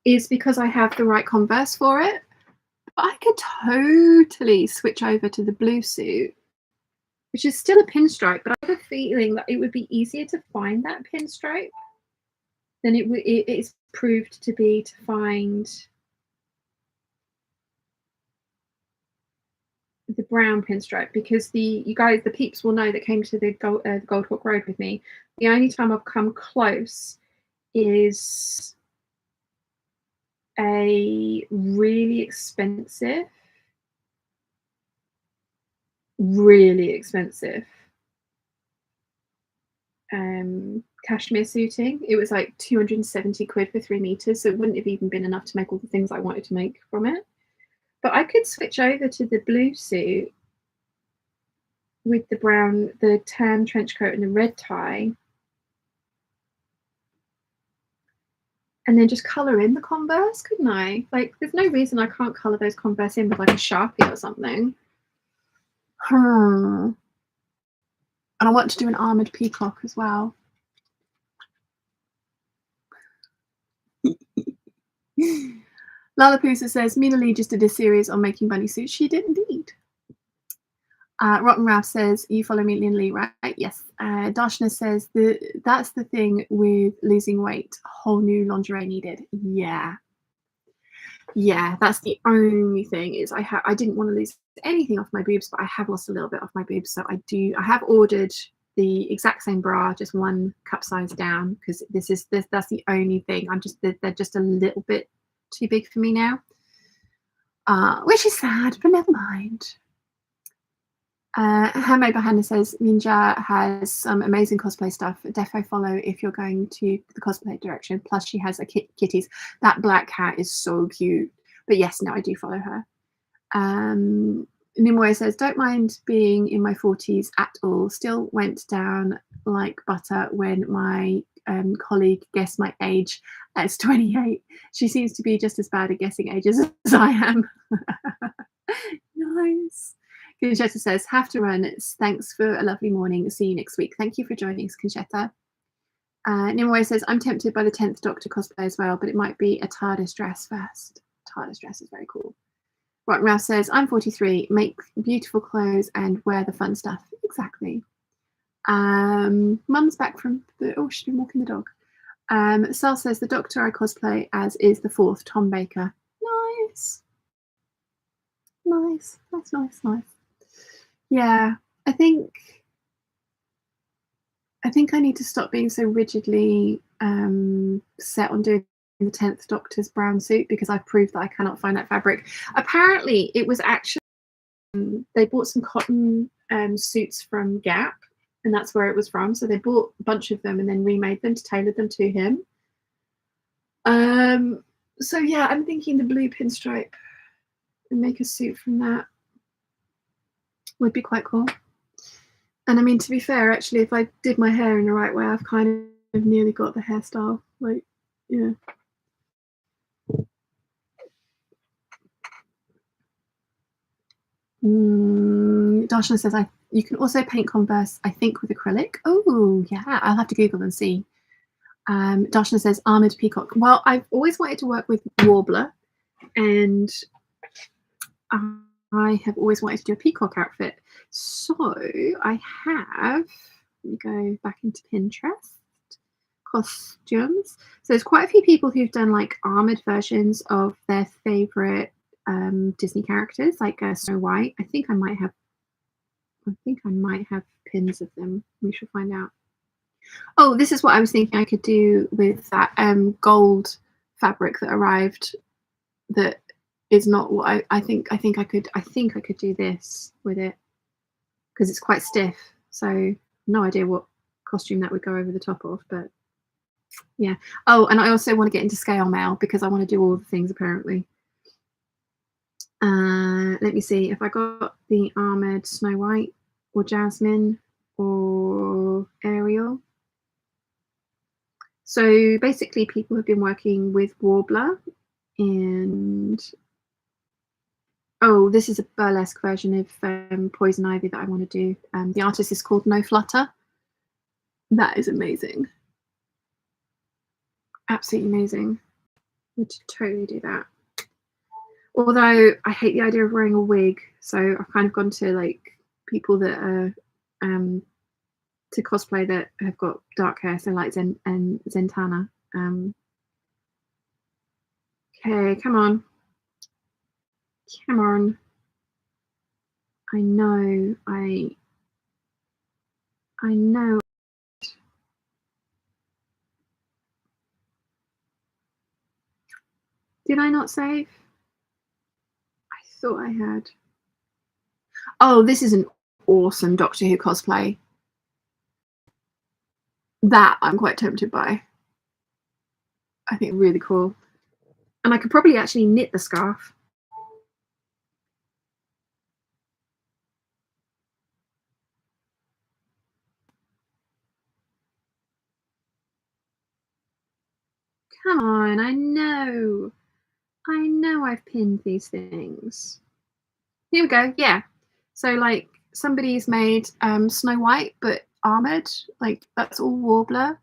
Is because I have the right Converse for it. But I could totally switch over to the blue suit, which is still a pinstripe, but I have a feeling that it would be easier to find that pinstripe than it's proved to be to find the brown pinstripe, because the Peeps will know that came to the Gold Hawk Road with me. The only time I've come close is a really expensive cashmere suiting. It was like 270 quid for 3 meters, so it wouldn't have even been enough to make all the things I wanted to make from it. But I could switch over to the blue suit with the tan trench coat and the red tie, and then just colour in the Converse, couldn't I? Like, there's no reason I can't colour those Converse in with like a Sharpie or something. And I want to do an armoured peacock as well. Lalapoosa says, Mina Lee just did a series on making bunny suits. She did indeed. Rotten Ralph says, you follow me, Lynn Lee, right? Yes. Darshana says, that's the thing with losing weight. Whole new lingerie needed. Yeah, that's the only thing is I didn't want to lose anything off my boobs, but I have lost a little bit off my boobs. So I have ordered the exact same bra, just one cup size down, because that's the only thing. They're just a little bit too big for me now, which is sad, but never mind. Handmade by Hannah says, Ninja has some amazing cosplay stuff. Defo follow if you're going to the cosplay direction. Plus she has a kitties. That black cat is so cute. But yes, no, I do follow her. Nimue says, don't mind being in my 40s at all. Still went down like butter when my colleague guessed my age as 28. She seems to be just as bad at guessing ages as I am. Nice. Conchetta says, have to run. Thanks for a lovely morning. See you next week. Thank you for joining us, Conchetta. Nimue says, I'm tempted by the 10th Doctor cosplay as well, but it might be a TARDIS dress first. TARDIS dress is very cool. Rotten Ralph says, I'm 43, make beautiful clothes and wear the fun stuff. Exactly. Mum's back from she's been walking the dog. Sal says, the Doctor I cosplay as is the 4th, Tom Baker. Nice. Nice. That's nice. Yeah, I think I need to stop being so rigidly set on doing the 10th Doctor's brown suit, because I've proved that I cannot find that fabric. Apparently, it was actually they bought some cotton suits from Gap, and that's where it was from. So they bought a bunch of them and then remade them to tailor them to him. So yeah, I'm thinking the blue pinstripe and make a suit from that would be quite cool. And I mean, to be fair, actually, if I did my hair in the right way, I've kind of nearly got the hairstyle. Like, yeah. Darshana says, you can also paint Converse, I think, with acrylic. Oh, yeah, I'll have to Google and see. Darshana says, armoured peacock. Well, I've always wanted to work with Warbler, and I have always wanted to do a peacock outfit. So I have, let me go back into Pinterest, costumes. So there's quite a few people who've done like armoured versions of their favourite Disney characters, like Snow White. I think I might have pins of them. We shall find out. Oh, this is what I was thinking I could do with that gold fabric that arrived. That is not what I think. I think I could do this with it, because it's quite stiff. So no idea what costume that would go over the top of, but yeah. Oh, and I also want to get into scale mail because I want to do all the things apparently. Let me see if I got the armoured Snow White or Jasmine or Ariel. So basically people have been working with Warbler, and oh, this is a burlesque version of Poison Ivy that I want to do. The artist is called No Flutter. That is amazing. Absolutely amazing. Would totally do that. Although I hate the idea of wearing a wig, so I've kind of gone to like people that are to cosplay that have got dark hair, so like Zen and Zentana. Okay, come on. I know. Did I not save? I thought I had. Oh, this is an awesome Doctor Who cosplay. That I'm quite tempted by. I think really cool. And I could probably actually knit the scarf. Come on, I know I've pinned these things. Here we go, yeah. So like somebody's made Snow White but armoured, like that's all Warbler.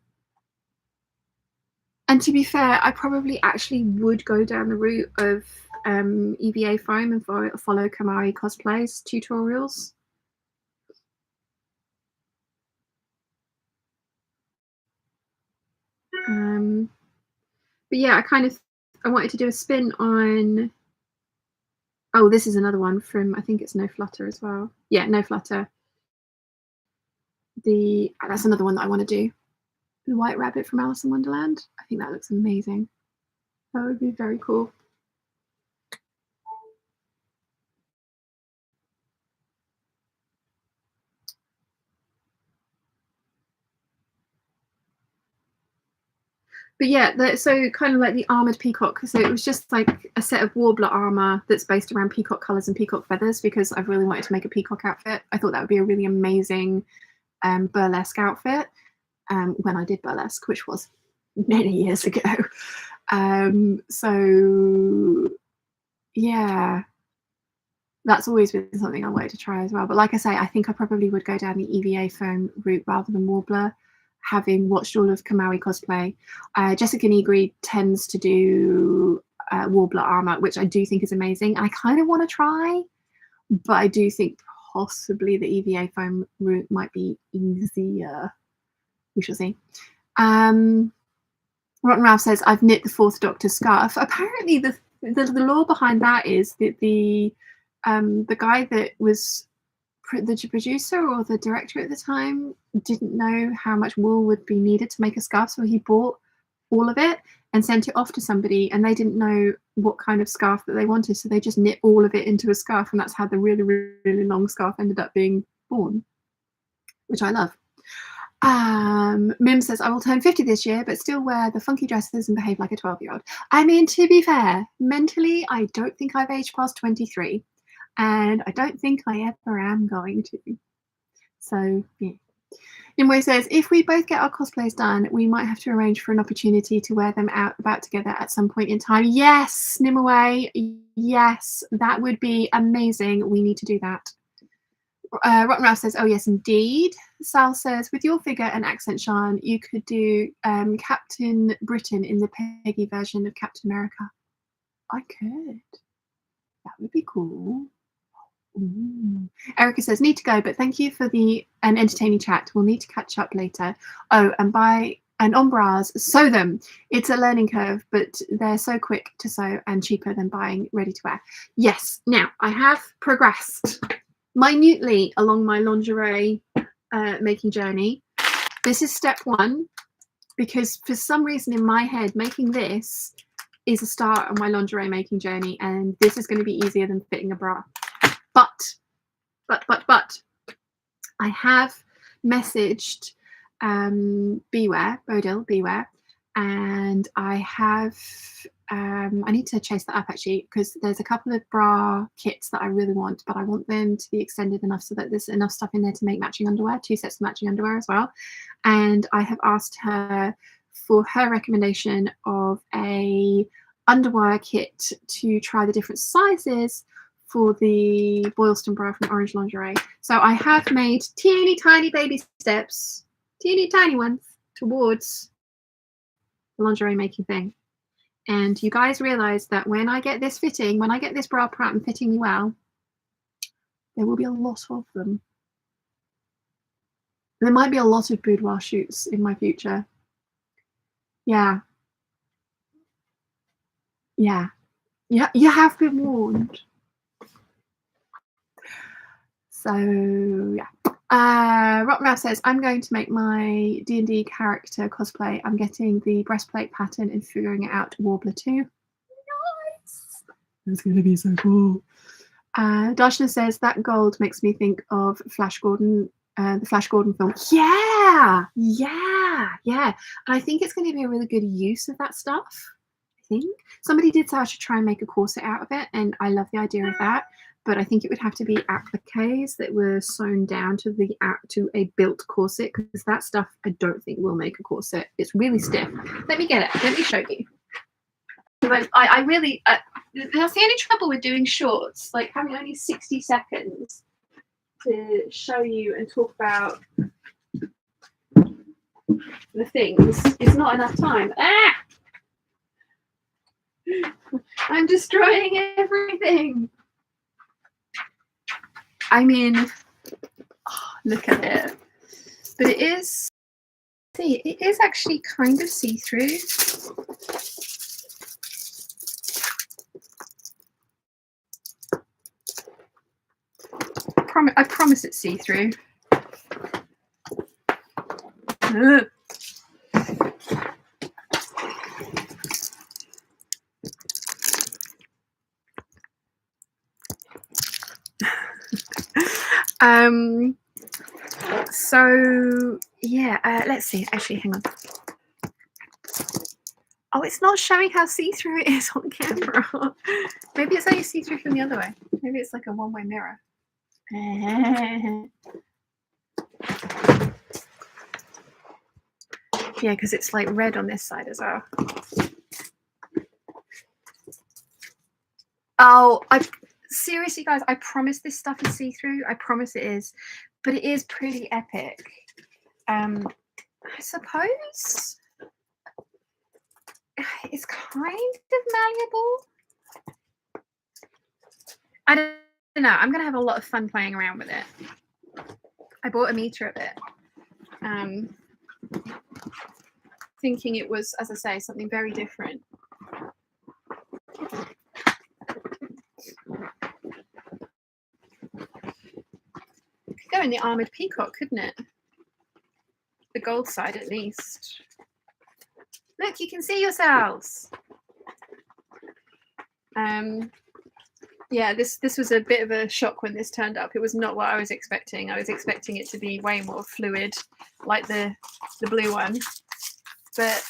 And to be fair, I probably actually would go down the route of EVA foam and follow Kamari Cosplay's tutorials. But yeah, I wanted to do a spin on. Oh, this is another one from, I think it's No Flutter as well. Yeah, No Flutter. That's another one that I want to do. The White Rabbit from Alice in Wonderland. I think that looks amazing. That would be very cool. But yeah, so kind of like the armoured peacock. So it was just like a set of Warbler armour that's based around peacock colours and peacock feathers, because I've really wanted to make a peacock outfit. I thought that would be a really amazing burlesque outfit when I did burlesque, which was many years ago. So yeah, that's always been something I wanted to try as well. But like I say, I think I probably would go down the EVA foam route rather than Warbler, having watched all of Kamari cosplay. Jessica Negri tends to do Warbler armor, which I do think is amazing. And I kind of want to try, but I do think possibly the EVA foam route might be easier. We shall see. Rotten Ralph says, I've knit the Fourth Doctor scarf. Apparently the lore behind that is that the guy that was the producer or the director at the time didn't know how much wool would be needed to make a scarf, so he bought all of it and sent it off to somebody, and they didn't know what kind of scarf that they wanted, so they just knit all of it into a scarf, and that's how the really, really long scarf ended up being born, which I love. Mim says, I will turn 50 this year, but still wear the funky dresses and behave like a 12-year-old. I mean, to be fair, mentally, I don't think I've aged past 23. And I don't think I ever am going to. So, yeah. Nimue says, if we both get our cosplays done, we might have to arrange for an opportunity to wear them out about together at some point in time. Yes, Nimue. Yes, that would be amazing. We need to do that. Rotten Ralph says, oh, yes, indeed. Sal says, with your figure and accent, Sean, you could do Captain Britain in the Peggy version of Captain America. I could. That would be cool. Ooh. Erica says, need to go, but thank you for an entertaining chat. We'll need to catch up later. Oh, and on bras, sew them. It's a learning curve, but they're so quick to sew and cheaper than buying ready to wear. Yes, now I have progressed minutely along my lingerie making journey. This is step one, because for some reason in my head, making this is a start on my lingerie making journey, and this is going to be easier than fitting a bra. But I have messaged Bodil, Beware, and I have I need to chase that up actually, because there's a couple of bra kits that I really want, but I want them to be extended enough so that there's enough stuff in there to make matching underwear, 2 sets of matching underwear as well. And I have asked her for her recommendation of a underwire kit to try the different sizes for the Boylston bra from Orange Lingerie. So I have made teeny tiny baby steps, teeny tiny ones, towards the lingerie making thing. And you guys realize that when I get this fitting, when I get this bra pattern fitting me well, there will be a lot of them. There might be a lot of boudoir shoots in my future. Yeah. Yeah. Yeah, you have been warned. So, yeah. Rotten Ralph says, I'm going to make my D&D character cosplay. I'm getting the breastplate pattern and figuring it out to Warbler too. Nice! That's going to be so cool. Darshana says, that gold makes me think of Flash Gordon, the Flash Gordon film. Yeah! Yeah! Yeah. And I think it's going to be a really good use of that stuff. I think. Somebody did say I should try and make a corset out of it, and I love the idea of that. But I think it would have to be appliques that were sewn down to a built corset, because that stuff I don't think will make a corset. It's really stiff. Let me get it. Let me show you. I really that's the only trouble with doing shorts, like having only 60 seconds to show you and talk about the things. It's not enough time. I'm destroying everything. I mean, look at it. But it is, see, it is actually kind of see-through. I promise it's see-through. So yeah, let's see. Actually, hang on. Oh, it's not showing how see-through it is on camera. Maybe it's only see-through from the other way. Maybe it's like a one-way mirror. Yeah, because it's like red on this side as well. Oh, seriously, guys, I promise this stuff is see-through. I promise it is, but it is pretty epic. I suppose it's kind of malleable. I don't know. I'm gonna have a lot of fun playing around with it. I bought a meter of it, thinking it was, as I say, something very different. It could go in the armoured peacock, couldn't it? The gold side, at least. Look, you can see yourselves. Yeah, this was a bit of a shock when this turned up. It was not what I was expecting. I was expecting it to be way more fluid, like the blue one. But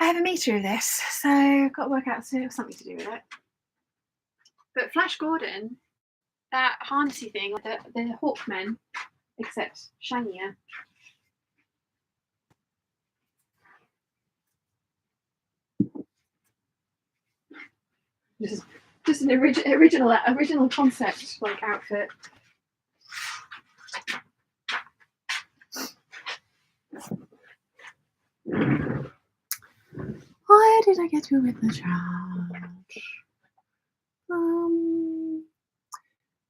I have a meter of this, so I've got to work out something to do with it. But Flash Gordon, that harnessy thing, the Hawkmen, except shinier. This is just an original concept, like, outfit. Why did I get to with the charge?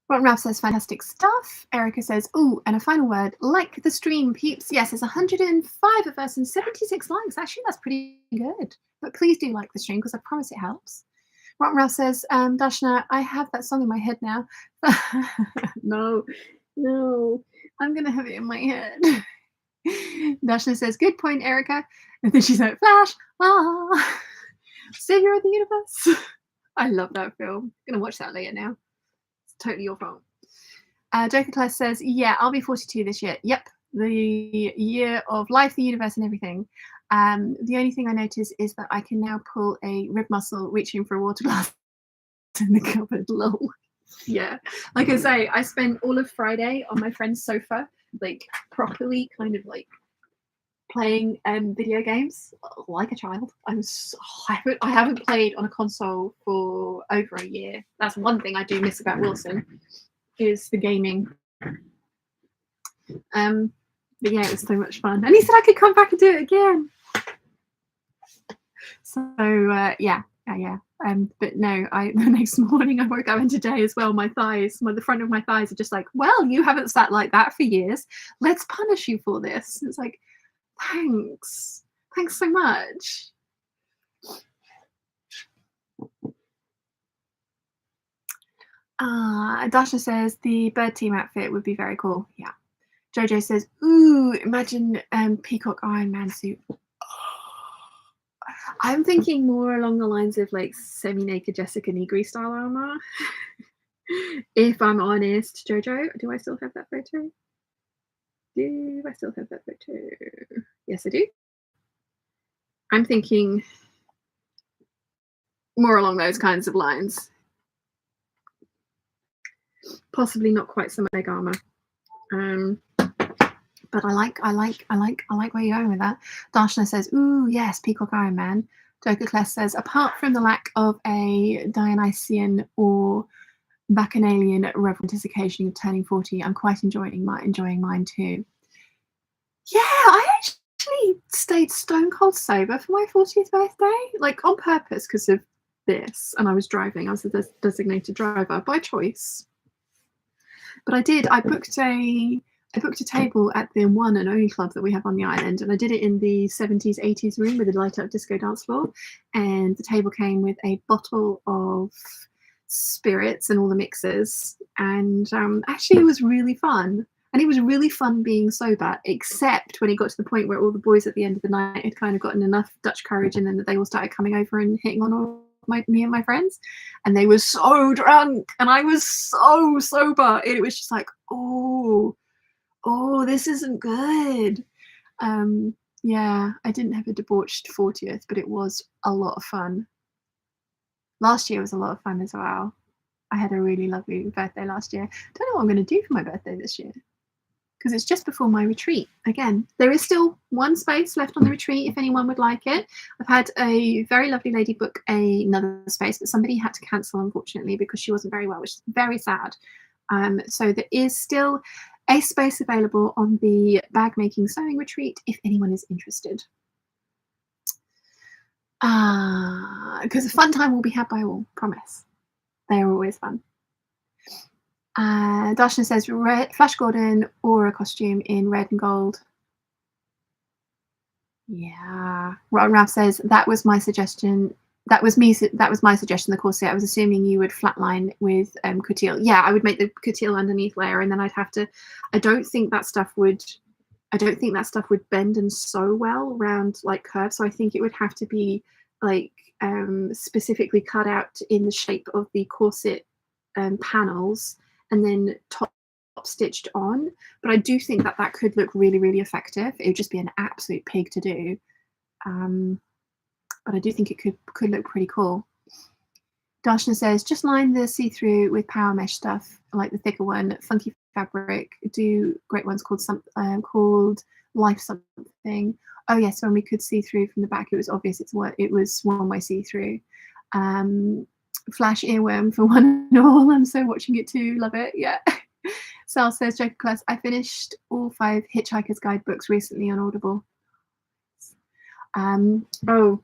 Rotten Ralph says fantastic stuff. Erica says, ooh, and a final word, like the stream, peeps. Yes, there's 105 of us and 76 likes. Actually, that's pretty good. But please do like the stream because I promise it helps. Rotten Ralph says, Dashna, I have that song in my head now. No, I'm going to have it in my head. Dashna says, good point, Erica. And then she's like, Flash, Savior of the Universe. I love that film. I'm going to watch that later now. It's totally your fault. Joker Class says, yeah, I'll be 42 this year. Yep, the year of life, the universe, and everything. The only thing I notice is that I can now pull a rib muscle reaching for a water glass in the cupboard. Lol. Yeah, like I say, I spent all of Friday on my friend's sofa, like properly kind of like playing video games like a child. I haven't played on a console for over a year. That's one thing I do miss about Wilson, is the gaming. But yeah, it was so much fun, and he said I could come back and do it again. So yeah. But no, the next morning I woke up, and today as well, my thighs, the front of my thighs are just like, well, you haven't sat like that for years. Let's punish you for this. It's like, thanks so much. Dasha says the bird team outfit would be very cool. Yeah. Jojo says, ooh, imagine peacock Iron Man suit. I'm thinking more along the lines of like semi-naked Jessica Negri style armor. If I'm honest, Jojo, do I still have that photo? Yes, I do. I'm thinking more along those kinds of lines. Possibly not quite some leg armor. But I like where you're going with that. Darshana says, ooh, yes, Peacock Iron Man. Joker Kless says, apart from the lack of a Dionysian or Bacchanalian reverence occasion of turning 40, I'm quite enjoying mine too. Yeah, I actually stayed stone cold sober for my 40th birthday, like on purpose because of this. And I was driving. I was a designated driver by choice. But I booked a table at the one and only club that we have on the island, and I did it in the 70s, 80s room with a light up disco dance floor. And the table came with a bottle of spirits and all the mixers. And actually, it was really fun. And it was really fun being sober, except when it got to the point where all the boys at the end of the night had kind of gotten enough Dutch courage, and then they all started coming over and hitting on me and my friends, and they were so drunk, and I was so sober. It was just like, oh, this isn't good. Yeah, I didn't have a debauched 40th, but it was a lot of fun. Last year was a lot of fun as well. I had a really lovely birthday last year. Don't know what I'm going to do for my birthday this year. because it's just before my retreat. Again, there is still one space left on the retreat if anyone would like it. I've had a very lovely lady book another space, but somebody had to cancel, unfortunately, because she wasn't very well, which is very sad. So there is still a space available on the bag making sewing retreat if anyone is interested. Because a fun time will be had by all, promise. They are always fun. Darshana says Flash Gordon or a costume in red and gold. Yeah. Rotten Ralph says that was my suggestion. That was my suggestion, the corset. I was assuming you would flatline with coutil. Yeah, I would make the coutil underneath layer, and then I'd have to. I don't think that stuff would bend and sew well around like curves. So I think it would have to be like specifically cut out in the shape of the corset panels and then top stitched on. But I do think that could look really, really effective. It would just be an absolute pig to do. But I do think it could look pretty cool. Darshana says, just line the see-through with power mesh stuff, like the thicker one, funky fabric. Do great ones called Life Something. Oh yes, when we could see through from the back, it was obvious it was one-way see-through. Flash earworm for one and all. I'm so watching it too. Love it. Yeah. Sal says, Joker Class, I finished all 5 Hitchhiker's Guide books recently on Audible. Oh,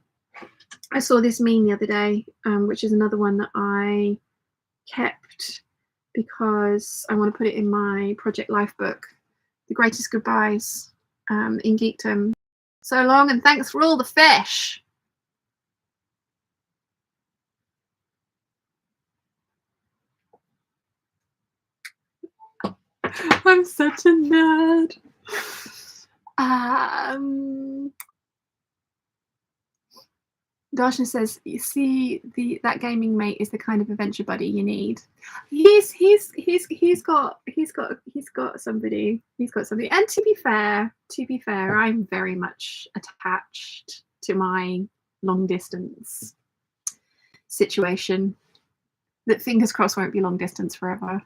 I saw this meme the other day, which is another one that I kept because I want to put it in my Project Life book. The Greatest Goodbyes in Geekdom. So long, and thanks for all the fish. I'm such a nerd. Darshan says, "You see, that gaming mate is the kind of adventure buddy you need." He's got somebody. He's got somebody. And to be fair, I'm very much attached to my long distance situation. That fingers crossed won't be long distance forever.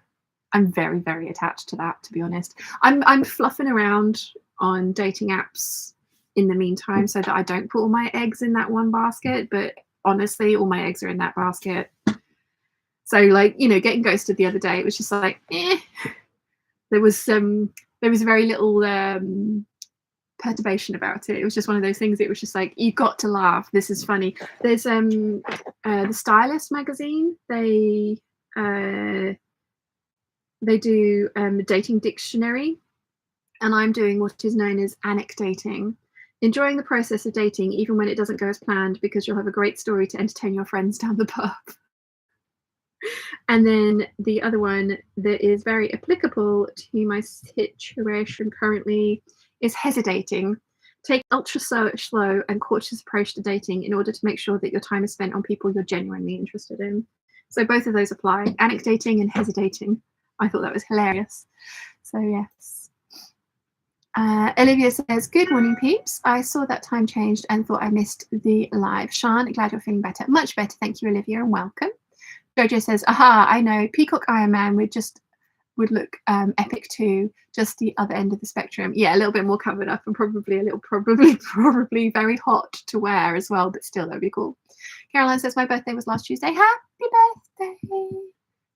I'm very, very attached to that, to be honest. I'm fluffing around on dating apps in the meantime so that I don't put all my eggs in that one basket, but honestly all my eggs are in that basket. So like, getting ghosted the other day, it was just like there was very little perturbation about it. It was just one of those things. It was just like, you got to laugh, this is funny. There's the Stylist magazine, they do a dating dictionary, and I'm doing what is known as anecdating. Enjoying the process of dating, even when it doesn't go as planned, because you'll have a great story to entertain your friends down the pub. And then the other one that is very applicable to my situation currently is hesitating. Take ultra slow and cautious approach to dating in order to make sure that your time is spent on people you're genuinely interested in. So both of those apply, anecdating and hesitating. I thought that was hilarious. So yes. Olivia says, good morning, peeps. I saw that time changed and thought I missed the live. Sean, glad you're feeling better. Much better. Thank you, Olivia, and welcome. Jojo says, aha, I know. Peacock Iron Man would look epic too, just the other end of the spectrum. Yeah, a little bit more covered up and probably very hot to wear as well, but still, that would be cool. Caroline says, my birthday was last Tuesday. Happy birthday.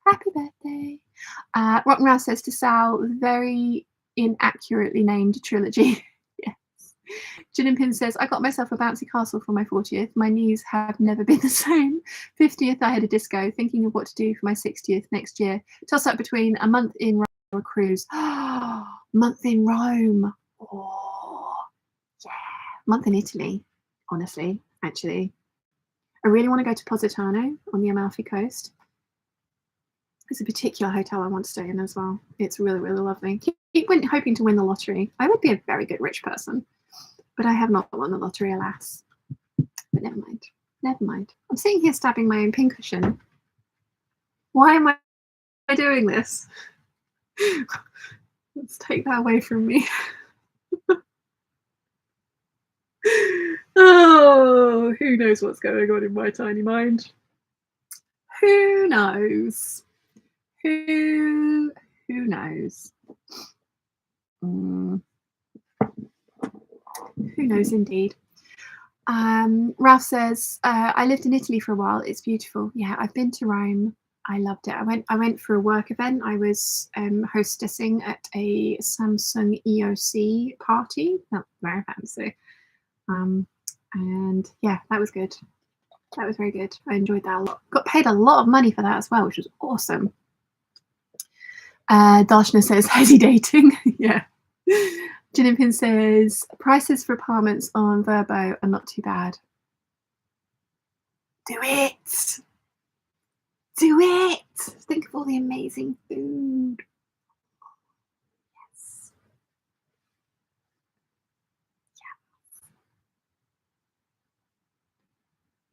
Happy birthday. Rotten Rouse says to Sal, very inaccurately named trilogy. Yes. Gin and Pin says, I got myself a bouncy castle for my 40th. My knees have never been the same. 50th, I had a disco, thinking of what to do for my 60th next year. Toss up between a month in Rome or a cruise. Month in Rome. Oh, yeah. Month in Italy, honestly, actually. I really want to go to Positano on the Amalfi Coast. There's a particular hotel I want to stay in as well. It's really, really lovely. Keep hoping to win the lottery. I would be a very good rich person, but I have not won the lottery, alas. But never mind. Never mind. I'm sitting here stabbing my own pincushion. Why am I doing this? Let's take that away from me. Oh, who knows what's going on in my tiny mind? Who knows? Who knows? Who knows indeed. Ralph says, I lived in Italy for a while. It's beautiful. Yeah, I've been to Rome. I loved it. I went for a work event. I was hostessing at a Samsung EOC party. Not very fancy. And yeah, that was good. That was very good. I enjoyed that a lot. Got paid a lot of money for that as well, which was awesome. Darshna says, hesitating. Yeah. Jinimpin says, prices for apartments on Verbo are not too bad. Do it. Do it. Think of all the amazing food. Yes. Yeah.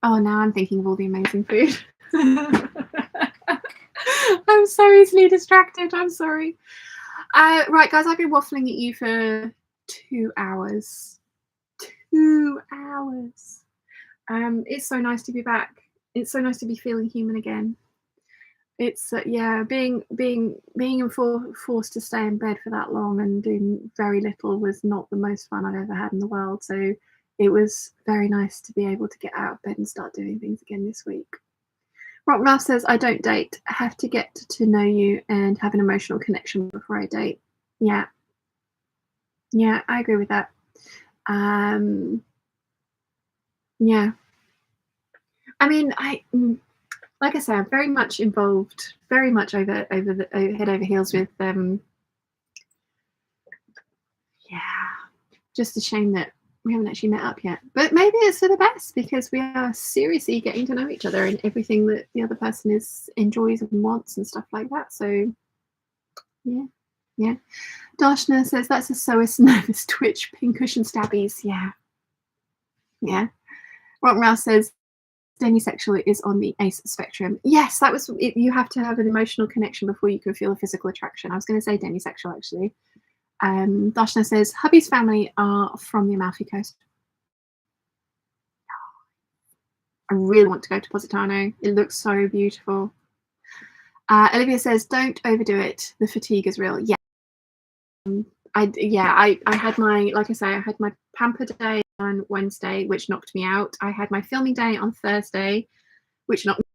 Oh, now I'm thinking of all the amazing food. I'm so easily distracted. I'm sorry. Right, guys, I've been waffling at you for 2 hours. 2 hours. It's so nice to be back. It's so nice to be feeling human again. It's yeah, being forced to stay in bed for that long and doing very little was not the most fun I've ever had in the world. So it was very nice to be able to get out of bed and start doing things again this week. Rock Ralph says, I don't date. I have to get to know you and have an emotional connection before I date. Yeah. Yeah, I agree with that. Yeah. I mean, like I say, I'm very much involved, very much head over heels with yeah. Just a shame that we haven't actually met up yet. But maybe it's for the best because we are seriously getting to know each other and everything that the other person enjoys and wants and stuff like that. So yeah. Yeah. Darshna says that's a SOS nervous twitch, pincushion stabbies. Yeah. Yeah. Rock Mouse says demisexual is on the ace spectrum. Yes, that was it. You have to have an emotional connection before you can feel a physical attraction. I was going to say demisexual actually. Darshna says hubby's family are from the Amalfi Coast. I really want to go to Positano. It looks so beautiful. Olivia says don't overdo it. The fatigue is real. Yeah. I had my, like I say, I had my pamper day on Wednesday, which knocked me out. I had my filming day on Thursday, which knocked me out.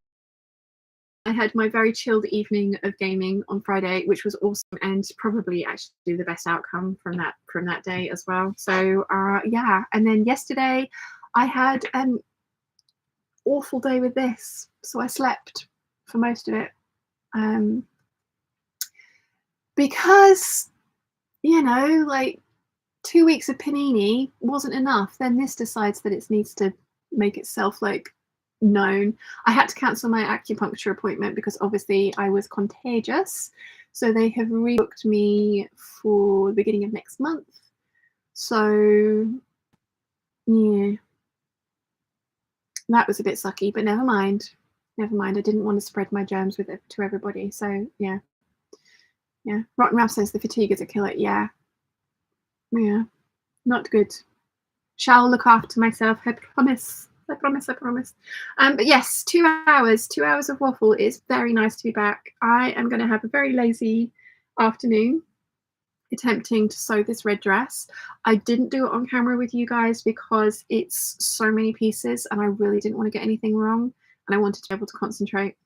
I had my very chilled evening of gaming on Friday, which was awesome and probably actually the best outcome from that day as well. So yeah, and then yesterday I had an awful day with this, so I slept for most of it because like 2 weeks of panini wasn't enough. Then this decides that it needs to make itself known. I had to cancel my acupuncture appointment because obviously I was contagious. So they have rebooked me for the beginning of next month. So yeah, that was a bit sucky, but never mind. Never mind. I didn't want to spread my germs to everybody. So yeah. Yeah. Rotten Ralph says the fatigue is a killer. Yeah. Yeah. Not good. Shall look after myself. I promise. I promise. I promise. But yes, 2 hours. 2 hours of waffle is very nice to be back. I am going to have a very lazy afternoon attempting to sew this red dress. I didn't do it on camera with you guys because it's so many pieces and I really didn't want to get anything wrong and I wanted to be able to concentrate.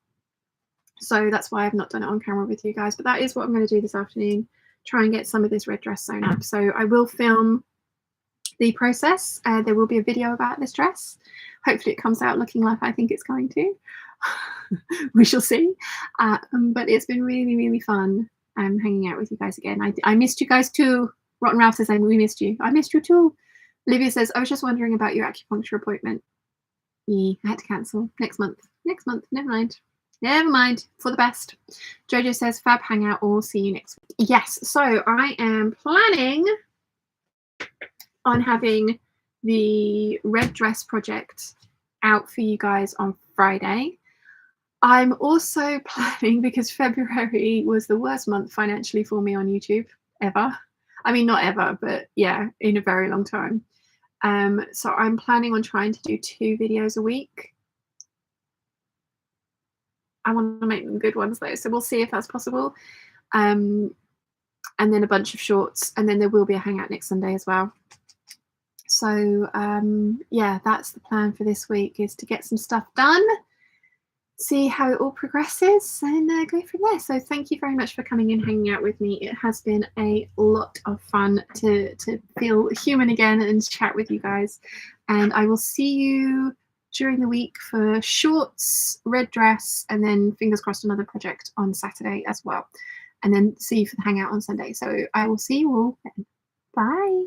So that's why I've not done it on camera with you guys. But that is what I'm going to do this afternoon. Try and get some of this red dress sewn up. So I will film the process. There will be a video about this dress. Hopefully it comes out looking like I think it's going to. We shall see. But it's been really, really fun hanging out with you guys again. I missed you guys too. Rotten Ralph says, we missed you. I missed you too. Olivia says, I was just wondering about your acupuncture appointment. Yeah, I had to cancel. Next month. Next month. Never mind. Never mind. For the best. Jojo says, fab hangout or see you next week. Yes. So I am planning on having the red dress project out for you guys on Friday. I'm also planning, because February was the worst month financially for me on YouTube ever. I mean, not ever, but yeah, in a very long time. So I'm planning on trying to do 2 videos a week. I want to make them good ones though, so we'll see if that's possible. and then a bunch of shorts, and then there will be a hangout next Sunday as well. So yeah, that's the plan for this week, is to get some stuff done, see how it all progresses, and go from there. So thank you very much for coming and hanging out with me. It has been a lot of fun to feel human again and chat with you guys, and I will see you during the week for shorts, red dress, and then fingers crossed another project on Saturday as well, and then see you for the hangout on Sunday. So I will see you all then. Bye.